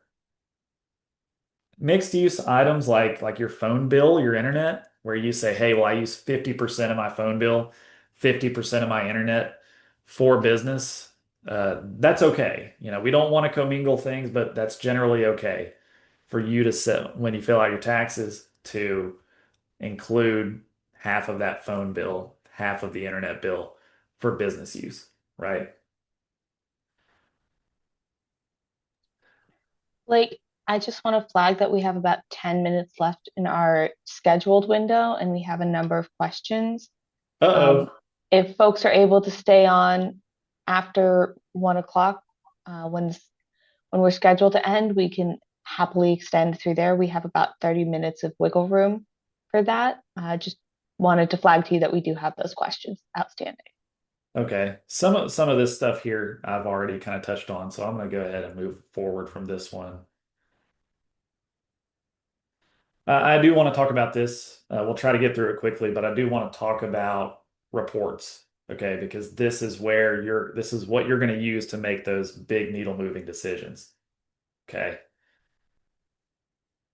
Mixed use items like your phone bill, your internet, where you say, hey, well, I use 50% of my phone bill, 50% of my internet for business. That's okay. We don't want to commingle things, but that's generally okay for you to set when you fill out your taxes to include half of that phone bill, half of the internet bill for business use, right? Like, I just want to flag that we have about 10 minutes left in our scheduled window and we have a number of questions. Um, Uh-oh. if folks are able to stay on after 1 o'clock, when we're scheduled to end, we can happily extend through there. We have about 30 minutes of wiggle room for that. Just wanted to flag to you that we do have those questions outstanding. Okay. Some of this stuff here I've already kind of touched on, so I'm going to go ahead and move forward from this one. I do want to talk about this. We'll try to get through it quickly, but I do want to talk about reports, okay? Because this is what you're going to use to make those big needle moving decisions, okay?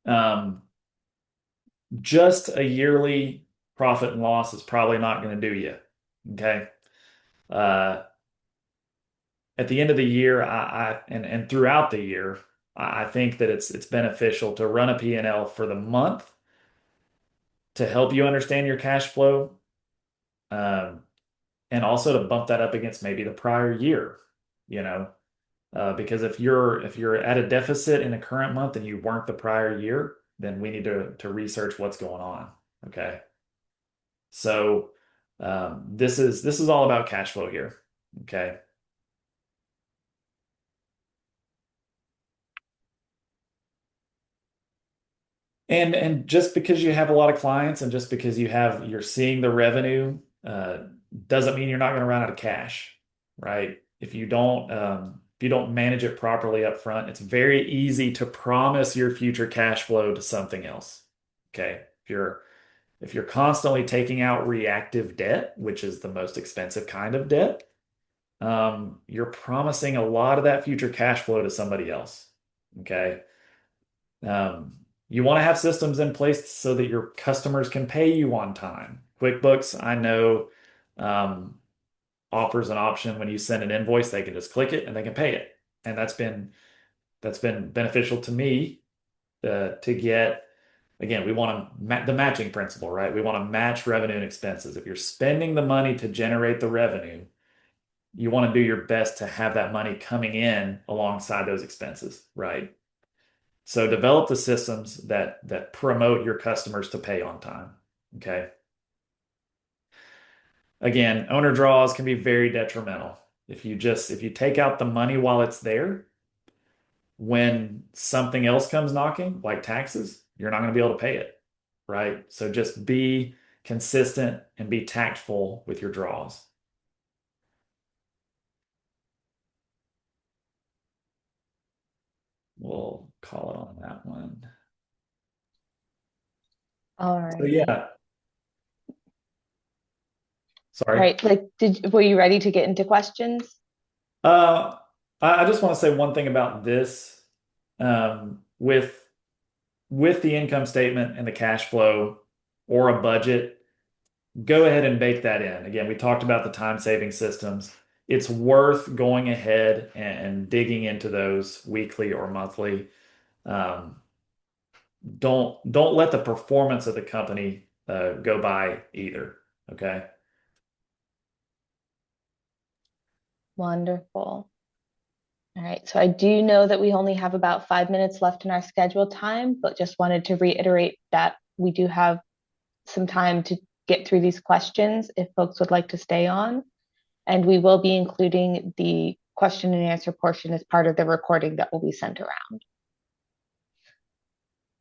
Um, just a yearly profit and loss is probably not going to do you, okay? Uh, at the end of the year, and throughout the year, I think that it's beneficial to run a P&L for the month to help you understand your cash flow, um, and also to bump that up against maybe the prior year, you know, because if you're at a deficit in the current month and you weren't the prior year, then we need to research what's going on. Okay, so this is all about cash flow here. Okay. And just because you have a lot of clients and just because you're seeing the revenue, doesn't mean you're not going to run out of cash, right? If you don't manage it properly up front, it's very easy to promise your future cash flow to something else. Okay. If you're constantly taking out reactive debt, which is the most expensive kind of debt, you're promising a lot of that future cash flow to somebody else. Okay. You want to have systems in place so that your customers can pay you on time. QuickBooks, I know, um, offers an option when you send an invoice, they can just click it and they can pay it. And that's been beneficial to me, to get, again, we want to the matching principle, right? We want to match revenue and expenses. If you're spending the money to generate the revenue, you want to do your best to have that money coming in alongside those expenses, right? So develop the systems that promote your customers to pay on time. Okay. Again, owner draws can be very detrimental. If you take out the money while it's there, when something else comes knocking, like taxes, you're not going to be able to pay it, right? So just be consistent and be tactful with your draws. We'll call it on that one. All So righty. yeah, All sorry. right. Like, were you ready to get into questions? Uh, I just want to say one thing about this. With the income statement and the cash flow or a budget, go ahead and bake that in. Again, we talked about the time saving systems. It's worth going ahead and digging into those weekly or monthly. Um, don't let the performance of the company go by either. Okay. Wonderful. All right. So I do know that we only have about 5 minutes left in our scheduled time, but just wanted to reiterate that we do have some time to get through these questions if folks would like to stay on. And we will be including the question and answer portion as part of the recording that will be sent around.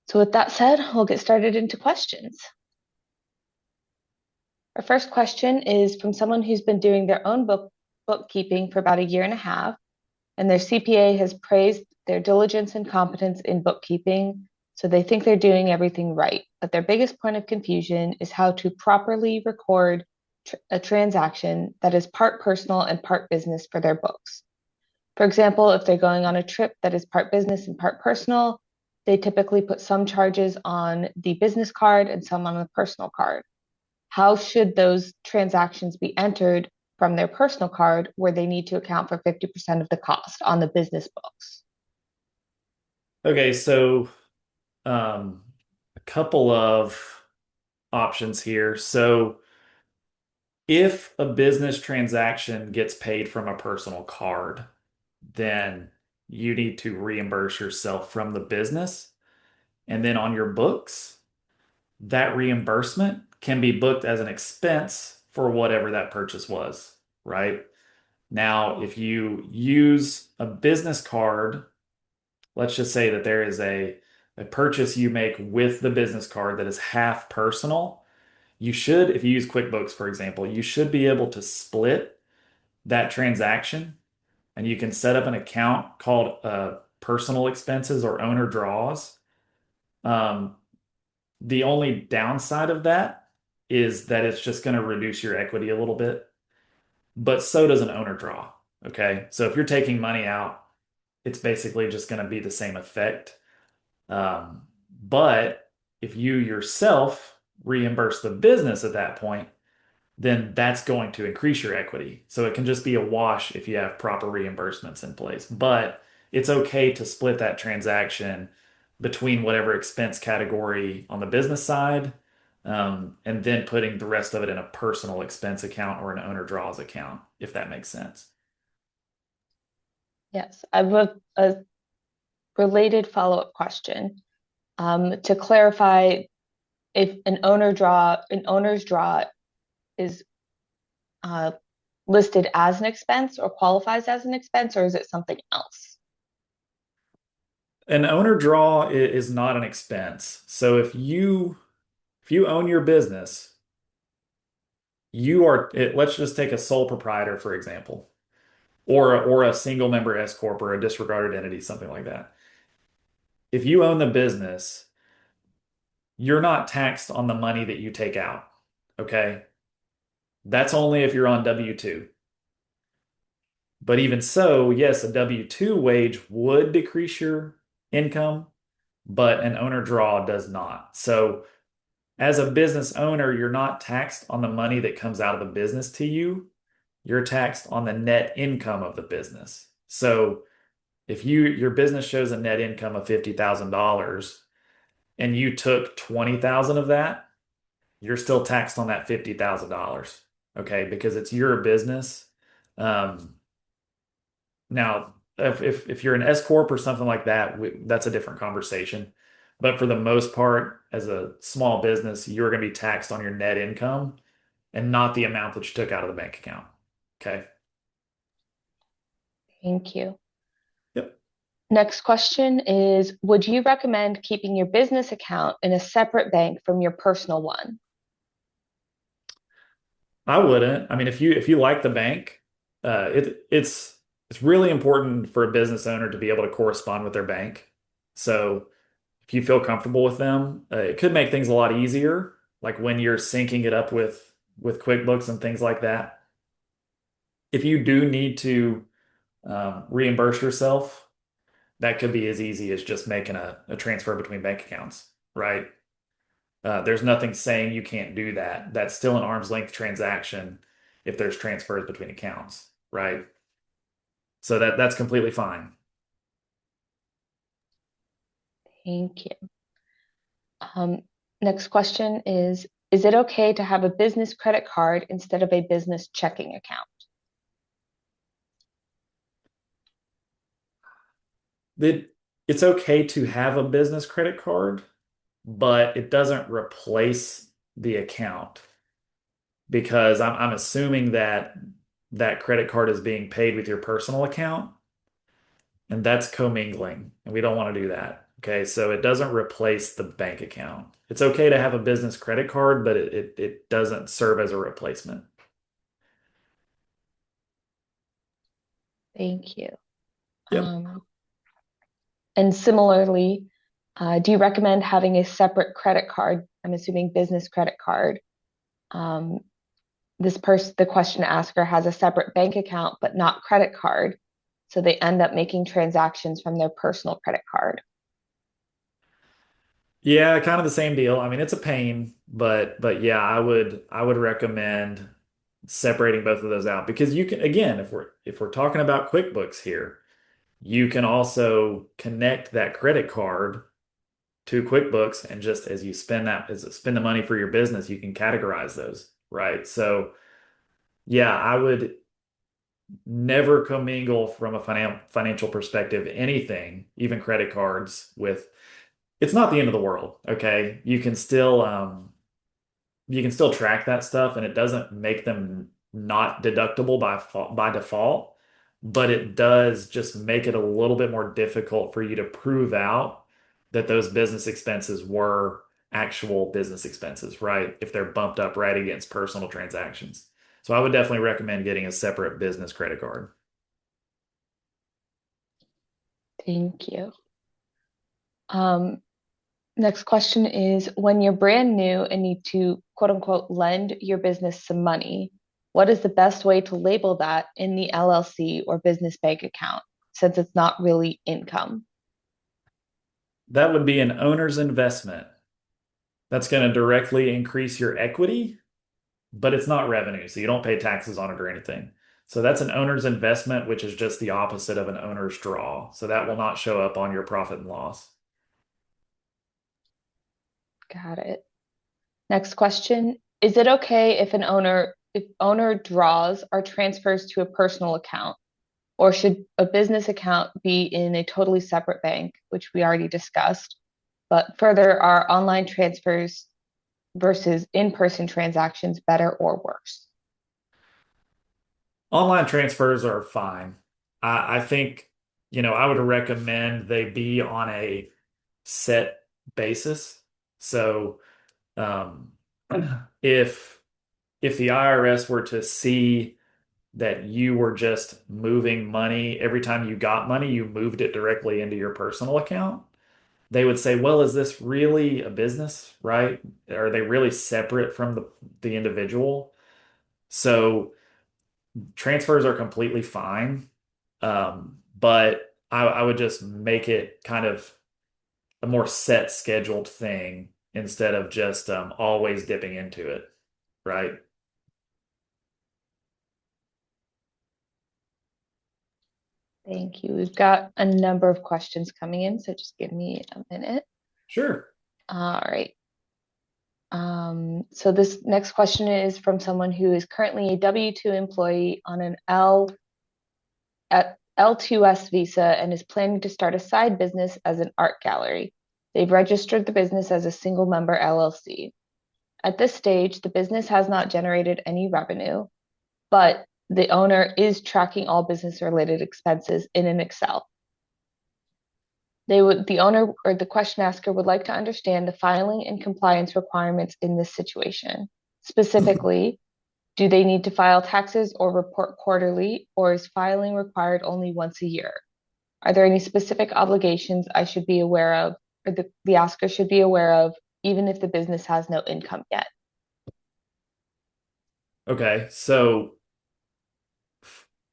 So with that said, we'll get started into questions. Our first question is from someone who's been doing their own bookkeeping for about a year and a half, and their CPA has praised their diligence and competence in bookkeeping, so they think they're doing everything right. But their biggest point of confusion is how to properly record a transaction that is part personal and part business for their books. For example, if they're going on a trip that is part business and part personal, they typically put some charges on the business card and some on the personal card. How should those transactions be entered from their personal card where they need to account for 50% of the cost on the business books? Okay, so a couple of options here. So if a business transaction gets paid from a personal card, then you need to reimburse yourself from the business. And then on your books, that reimbursement can be booked as an expense for whatever that purchase was, right? Now, if you use a business card, let's just say that there is a purchase you make with the business card that is half personal. You should, if you use QuickBooks, for example, you should be able to split that transaction and you can set up an account called personal expenses or owner draws. Um, the only downside of that is that it's just going to reduce your equity a little bit, but so does an owner draw. Okay. So if you're taking money out, it's basically just going to be the same effect. But if you yourself reimburse the business at that point, then that's going to increase your equity. So it can just be a wash if you have proper reimbursements in place. But it's okay to split that transaction between whatever expense category on the business side, and then putting the rest of it in a personal expense account or an owner draws account, if that makes sense. Yes, I have a related follow-up question. To clarify, if an owner's draw is uh, listed as an expense or qualifies as an expense, or is it something else? An owner draw is not an expense. So if you own your business, let's just take a sole proprietor, for example, or a single member S corp or a disregarded entity, something like that. If you own the business, you're not taxed on the money that you take out. Okay. That's only if you're on W-2. But even so, yes, a W-2 wage would decrease your income, but an owner draw does not. So as a business owner, you're not taxed on the money that comes out of the business to you. You're taxed on the net income of the business. So if your business shows a net income of $50,000 and you took 20,000 of that, you're still taxed on that $50,000. Okay, because it's your business. Um, Now, if you're an S corp or something like that, that's a different conversation. But for the most part, as a small business, you're going to be taxed on your net income and not the amount that you took out of the bank account. Okay. Thank you. Yep. Next question is, would you recommend keeping your business account in a separate bank from your personal one? I wouldn't. I mean, if you like the bank, it's really important for a business owner to be able to correspond with their bank. So if you feel comfortable with them, it could make things a lot easier, like when you're syncing it up with QuickBooks and things like that. If you do need to reimburse yourself, that could be as easy as just making a transfer between bank accounts, right? There's nothing saying you can't do that. That's still an arm's length transaction if there's transfers between accounts, right? So that's completely fine. Thank you. Next question is it okay to have a business credit card instead of a business checking account? It's okay to have a business credit card, but it doesn't replace the account because I'm assuming that that credit card is being paid with your personal account, and that's commingling, and we don't want to do that. Okay, so it doesn't replace the bank account. It's okay to have a business credit card, but it doesn't serve as a replacement. Thank you. Yep. And similarly, do you recommend having a separate credit card? I'm assuming business credit card. The question asker has a separate bank account, but not credit card. So they end up making transactions from their personal credit card. Yeah, kind of the same deal. I mean, it's a pain, but yeah, I would recommend separating both of those out because you can again, if we're talking about QuickBooks here, you can also connect that credit card to QuickBooks and just as you spend the money for your business, you can categorize those, right? So yeah, I would never commingle from a financial perspective anything, even credit cards with it's not the end of the world, okay? You can still track that stuff and it doesn't make them not deductible by default, but it does just make it a little bit more difficult for you to prove out that those business expenses were actual business expenses, right? If they're bumped up right against personal transactions. So I would definitely recommend getting a separate business credit card. Thank you. Um, Next question is when you're brand new and need to quote unquote lend your business some money, what is the best way to label that in the LLC or business bank account since it's not really income? That would be an owner's investment. That's going to directly increase your equity, but it's not revenue, so you don't pay taxes on it or anything. So that's an owner's investment, which is just the opposite of an owner's draw. So that will not show up on your profit and loss. Got it. Next question. Is it okay if owner draws are transfers to a personal account, or should a business account be in a totally separate bank, which we already discussed? But further, are online transfers versus in-person transactions better or worse? Online transfers are fine. I think, I would recommend they be on a set basis. So, um, if if the IRS were to see that you were just moving money every time you got money, you moved it directly into your personal account, they would say, well, is this really a business, right? Are they really separate from the individual? So transfers are completely fine. But I would just make it kind of a more set scheduled thing instead of just always dipping into it, right? Thank you. We've got a number of questions coming in, so just give me a minute. Sure. All right. So this next question is from someone who is currently a W-2 employee on an L2S visa and is planning to start a side business as an art gallery. They've registered the business as a single member LLC. At this stage, the business has not generated any revenue, but the owner is tracking all business related expenses in an Excel. The owner or the question asker would like to understand the filing and compliance requirements in this situation. Specifically, do they need to file taxes or report quarterly, or is filing required only once a year? Are there any specific obligations I should be aware of, or the asker should be aware of, even if the business has no income yet? Okay. So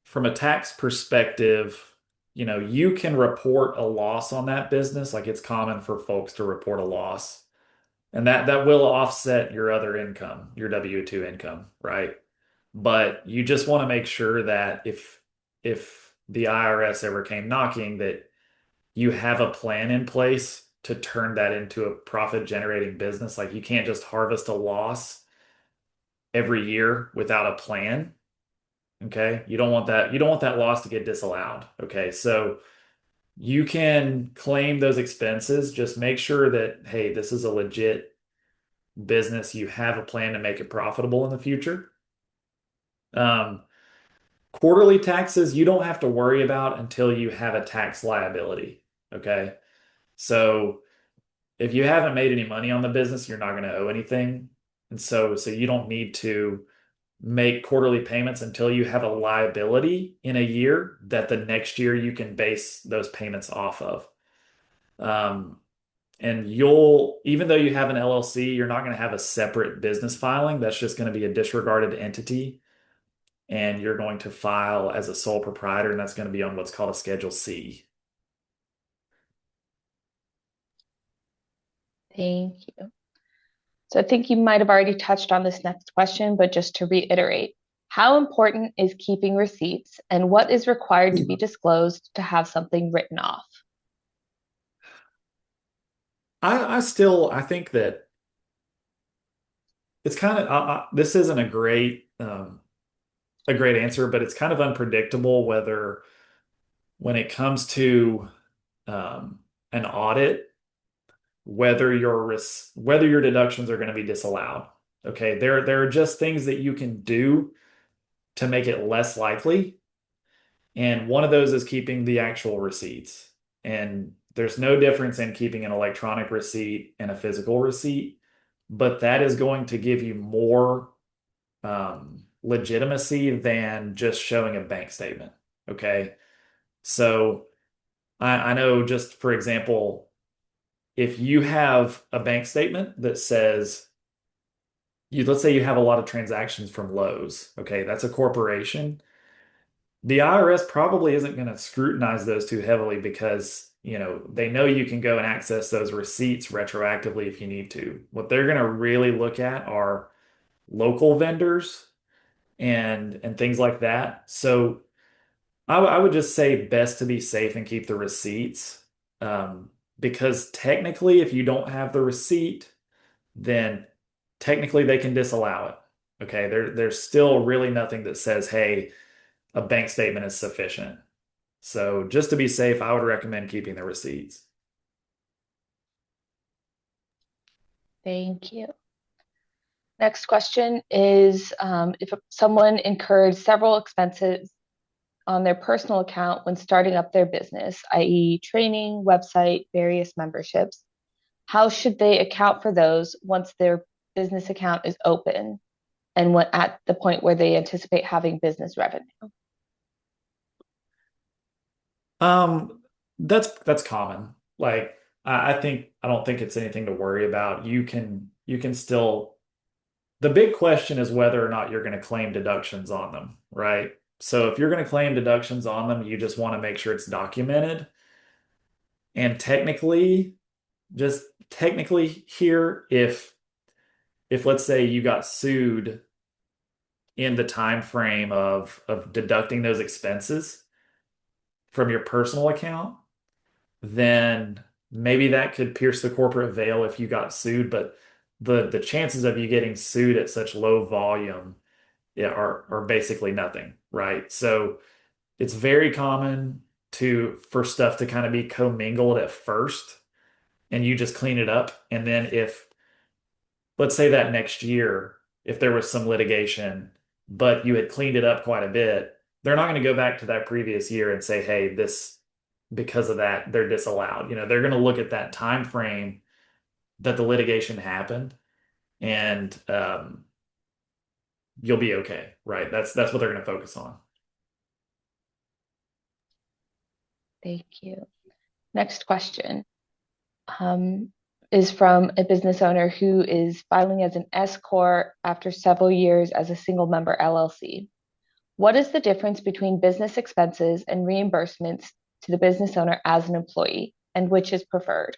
from a tax perspective, you can report a loss on that business. Like it's common for folks to report a loss, and that will offset your other income, your W-2 income, right? But you just want to make sure that if the IRS ever came knocking, that you have a plan in place to turn that into a profit generating business. Like you can't just harvest a loss every year without a plan. Okay. You don't want that loss to get disallowed. Okay. So you can claim those expenses. Just make sure that, hey, this is a legit business. You have a plan to make it profitable in the future. Um, Quarterly taxes, you don't have to worry about until you have a tax liability. Okay. So if you haven't made any money on the business, you're not going to owe anything. And so you don't need to make quarterly payments until you have a liability in a year that the next year you can base those payments off of. Um, and even though you have an LLC, you're not going to have a separate business filing. That's just going to be a disregarded entity. and you're going to file as a sole proprietor, and that's going to be on what's called a Schedule C. Thank you. So I think you might have already touched on this next question, but just to reiterate, how important is keeping receipts and what is required to be disclosed to have something written off? I think that it's kind of this isn't a great answer, but it's kind of unpredictable whether when it comes to um, an audit, whether your deductions are going to be disallowed. Okay, there are just things that you can do to make it less likely, and one of those is keeping the actual receipts. And there's no difference in keeping an electronic receipt and a physical receipt, but that is going to give you more legitimacy than just showing a bank statement. Okay. So I know, just for example, if you have a bank statement that says let's say you have a lot of transactions from Lowe's, okay, that's a corporation. The IRS probably isn't going to scrutinize those too heavily because, they know you can go and access those receipts retroactively if you need to. What they're going to really look at are local vendors and things like that. So I would just say best to be safe and keep the receipts. Because technically, if you don't have the receipt, then technically they can disallow it. Okay, there's still really nothing that says, hey, a bank statement is sufficient. So just to be safe, I would recommend keeping the receipts. Thank you. Next question is if someone incurred several expenses on their personal account when starting up their business, i.e., training, website, various memberships, how should they account for those once their business account is open and when, at the point where they anticipate having business revenue? Um, that's common. Like I don't think it's anything to worry about. You can still the big question is whether or not you're going to claim deductions on them, right? So if you're going to claim deductions on them, you just want to make sure it's documented. And just technically here, if let's say you got sued in the time frame of deducting those expenses from your personal account, then maybe that could pierce the corporate veil if you got sued. But the chances of you getting sued at such low volume, yeah, are basically nothing, right? So it's very common for stuff to kind of be commingled at first, and you just clean it up. And then if let's say that next year, if there was some litigation, but you had cleaned it up quite a bit, they're not going to go back to that previous year and say, hey, this because of that, they're disallowed. They're going to look at that time frame that the litigation happened, and you'll be okay, right? That's what they're going to focus on. Thank you. Next question um, is from a business owner who is filing as an S Corp after several years as a single member LLC. What is the difference between business expenses and reimbursements to the business owner as an employee, and which is preferred?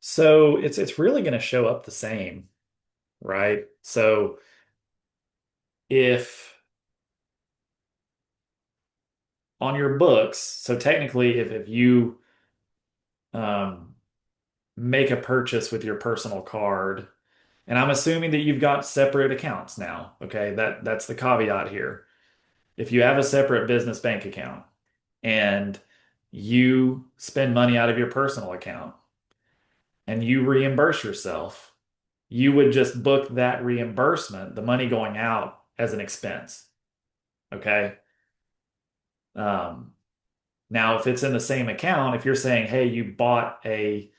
So it's really going to show up the same, right? So if on your books, so technically, if you um, make a purchase with your personal card, and I'm assuming that you've got separate accounts now, okay? That's the caveat here. If you have a separate business bank account and you spend money out of your personal account and you reimburse yourself, you would just book that reimbursement, the money going out, as an expense. Okay. Um, Now, if it's in the same account, if you're saying, hey,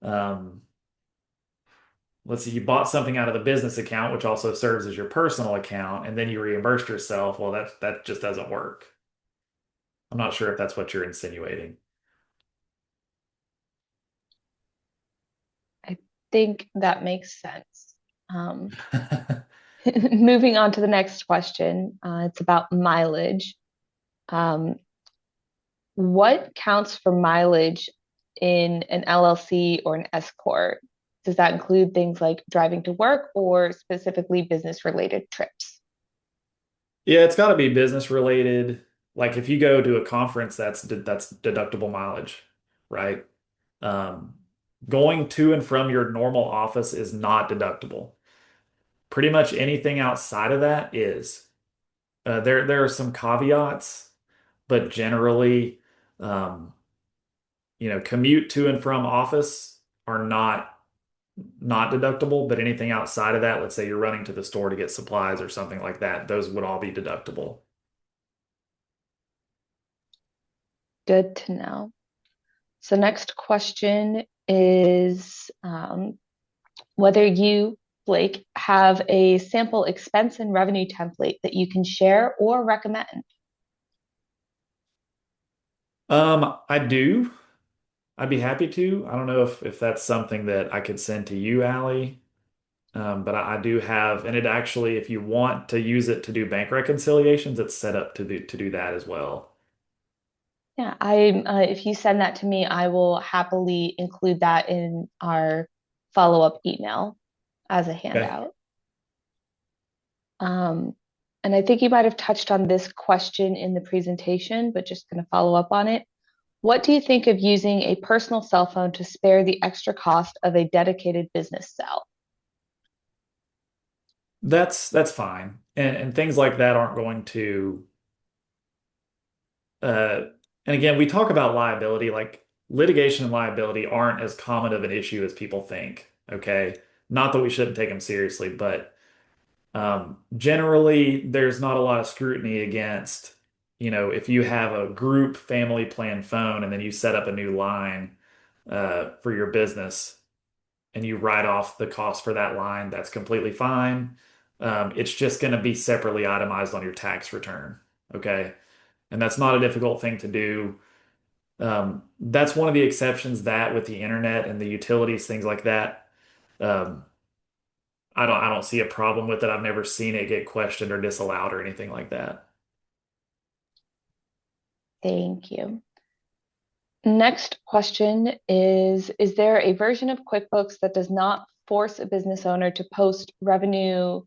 um, let's see, you bought something out of the business account, which also serves as your personal account, and then you reimbursed yourself, well, that just doesn't work. I'm not sure if that's what you're insinuating. I think that makes sense. Um, moving on to the next question, it's about mileage. Um, what counts for mileage in an LLC or an S corp? Does that include things like driving to work or specifically business related trips? Yeah, it's got to be business related. Like if you go to a conference, that's deductible mileage, right? Um, Going to and from your normal office is not deductible. Pretty much anything outside of that is. There are some caveats, but generally, um, commute to and from office are not deductible, but anything outside of that, let's say you're running to the store to get supplies or something like that, those would all be deductible. Good to know. So, next question is whether you, Blake, have a sample expense and revenue template that you can share or recommend. I do. I'd be happy to. I don't know if that's something that I could send to you, Allie. But I do have, and it actually, if you want to use it to do bank reconciliations, it's set up to do that as well. Yeah, if you send that to me, I will happily include that in our follow-up email as a Okay. handout. Um, and I think you might have touched on this question in the presentation, but just going to follow up on it. What do you think of using a personal cell phone to spare the extra cost of a dedicated business cell? That's fine. And things like that aren't going to uh and again, we talk about liability, like litigation and liability aren't as common of an issue as people think. Okay. Not that we shouldn't take them seriously, but generally there's not a lot of scrutiny against, if you have a group family plan phone and then you set up a new line for your business and you write off the cost for that line, that's completely fine. It's just going to be separately itemized on your tax return. Okay. And that's not a difficult thing to do. That's one of the exceptions that with the internet and the utilities, things like that, um, I don't see a problem with it. I've never seen it get questioned or disallowed or anything like that. Thank you. Next question is there a version of QuickBooks that does not force a business owner to post revenue,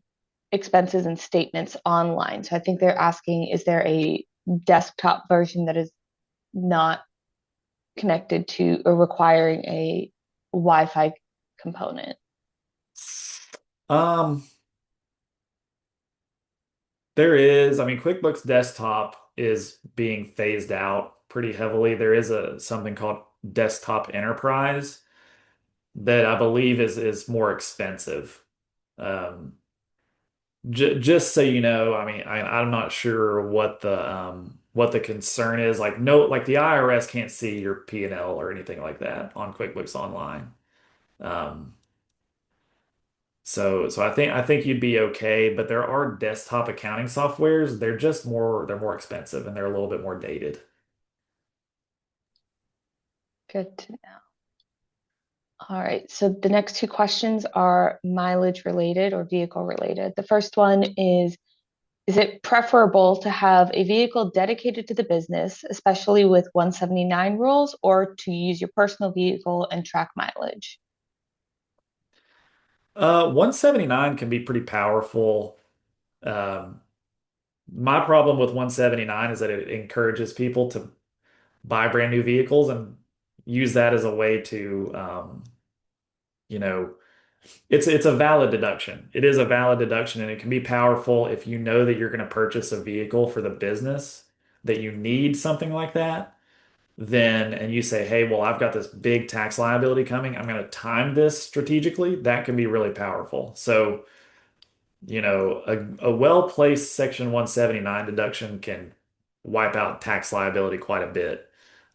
expenses, and statements online? So I think they're asking, is there a desktop version that is not connected to or requiring a Wi-Fi component? Um, there is, I mean, QuickBooks Desktop is being phased out pretty heavily. There is a something called Desktop Enterprise that I believe is more expensive. Um, j just so you know, I mean, I'm not sure what the concern is. Like no, like the IRS can't see your P&L or anything like that on QuickBooks Online. Um, so I think you'd be okay, but there are desktop accounting softwares. They're more expensive and they're a little bit more dated. Good to know. All right, so the next two questions are mileage related or vehicle related. The first one is it preferable to have a vehicle dedicated to the business, especially with 179 rules, or to use your personal vehicle and track mileage? 179 can be pretty powerful. Um, my problem with 179 is that it encourages people to buy brand new vehicles and use that as a way to, you know, it's a valid deduction. It is a valid deduction, and it can be powerful if you know that you're going to purchase a vehicle for the business, that you need something like that. Then, and you say, hey, well, I've got this big tax liability coming. I'm going to time this strategically. That can be really powerful. So, a well-placed Section 179 deduction can wipe out tax liability quite a bit.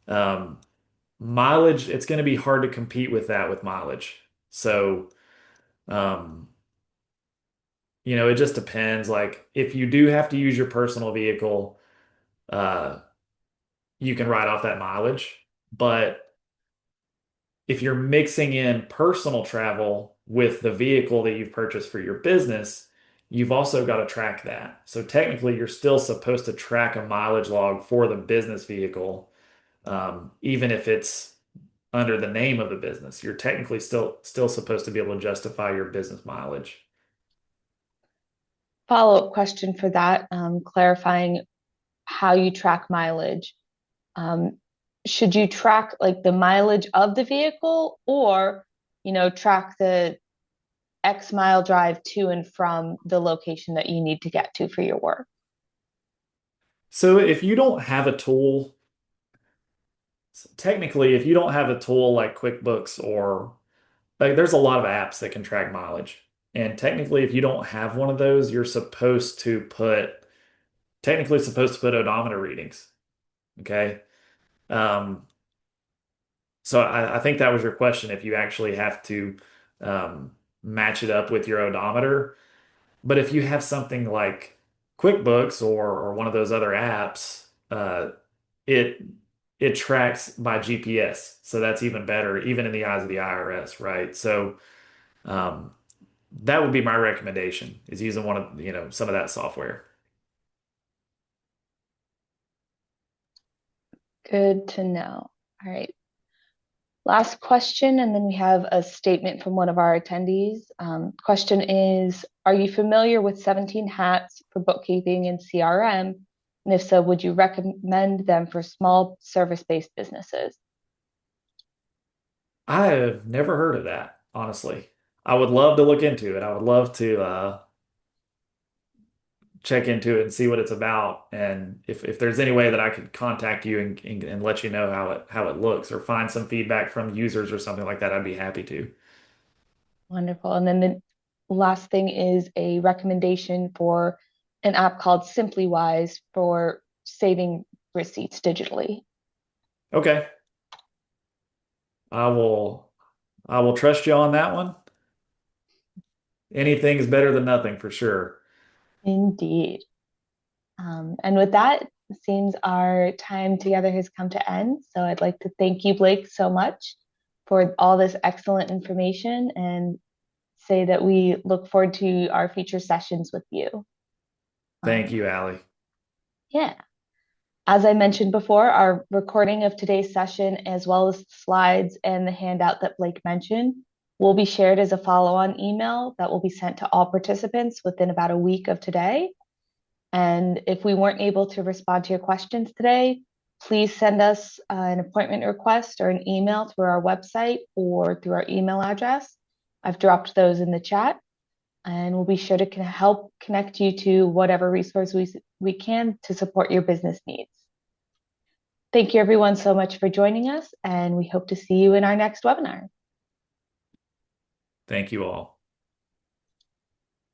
Um, Mileage, it's going to be hard to compete with that with mileage. So, um, it just depends. Like if you do have to use your personal vehicle, uh, you can write off that mileage. But if you're mixing in personal travel with the vehicle that you've purchased for your business, you've also got to track that. So technically, you're still supposed to track a mileage log for the business vehicle, even if it's under the name of the business. You're technically still supposed to be able to justify your business mileage. Follow-up question for that, clarifying how you track mileage. Um, should you track like the mileage of the vehicle or, track the X mile drive to and from the location that you need to get to for your work? So if you don't have a tool, technically, if you don't have a tool like QuickBooks or like there's a lot of apps that can track mileage. And technically, if you don't have one of those, you're supposed to put technically supposed to put odometer readings. Okay. Um, so I think that was your question if you actually have to um, match it up with your odometer. But if you have something like QuickBooks or one of those other apps, it it tracks by GPS. So that's even better, even in the eyes of the IRS, right? So um, that would be my recommendation is using one of, some of that software. Good to know. All right. Last question, and then we have a statement from one of our attendees. Question is, are you familiar with 17 hats for bookkeeping and CRM? And if so, would you recommend them for small service-based businesses? I have never heard of that, honestly. I would love to look into it. I would love to check into it and see what it's about. And if there's any way that I could contact you and let you know how it looks or find some feedback from users or something like that, I'd be happy to. Wonderful. And then the last thing is a recommendation for an app called SimplyWise for saving receipts digitally. Okay. I will I will trust you on that one. Anything is better than nothing for sure. Indeed. And with that, it seems our time together has come to end. So I'd like to thank you, Blake, so much for all this excellent information and say that we look forward to our future sessions with you. Thank Um, you, Allie. yeah. As I mentioned before, our recording of today's session, as well as the slides and the handout that Blake mentioned, will be shared as a follow-on email that will be sent to all participants within about a week of today. And if we weren't able to respond to your questions today, please send us an appointment request or an email through our website or through our email address. I've dropped those in the chat, and we'll be sure to help connect you to whatever resource we can to support your business needs. Thank you everyone so much for joining us, and we hope to see you in our next webinar. Thank you all.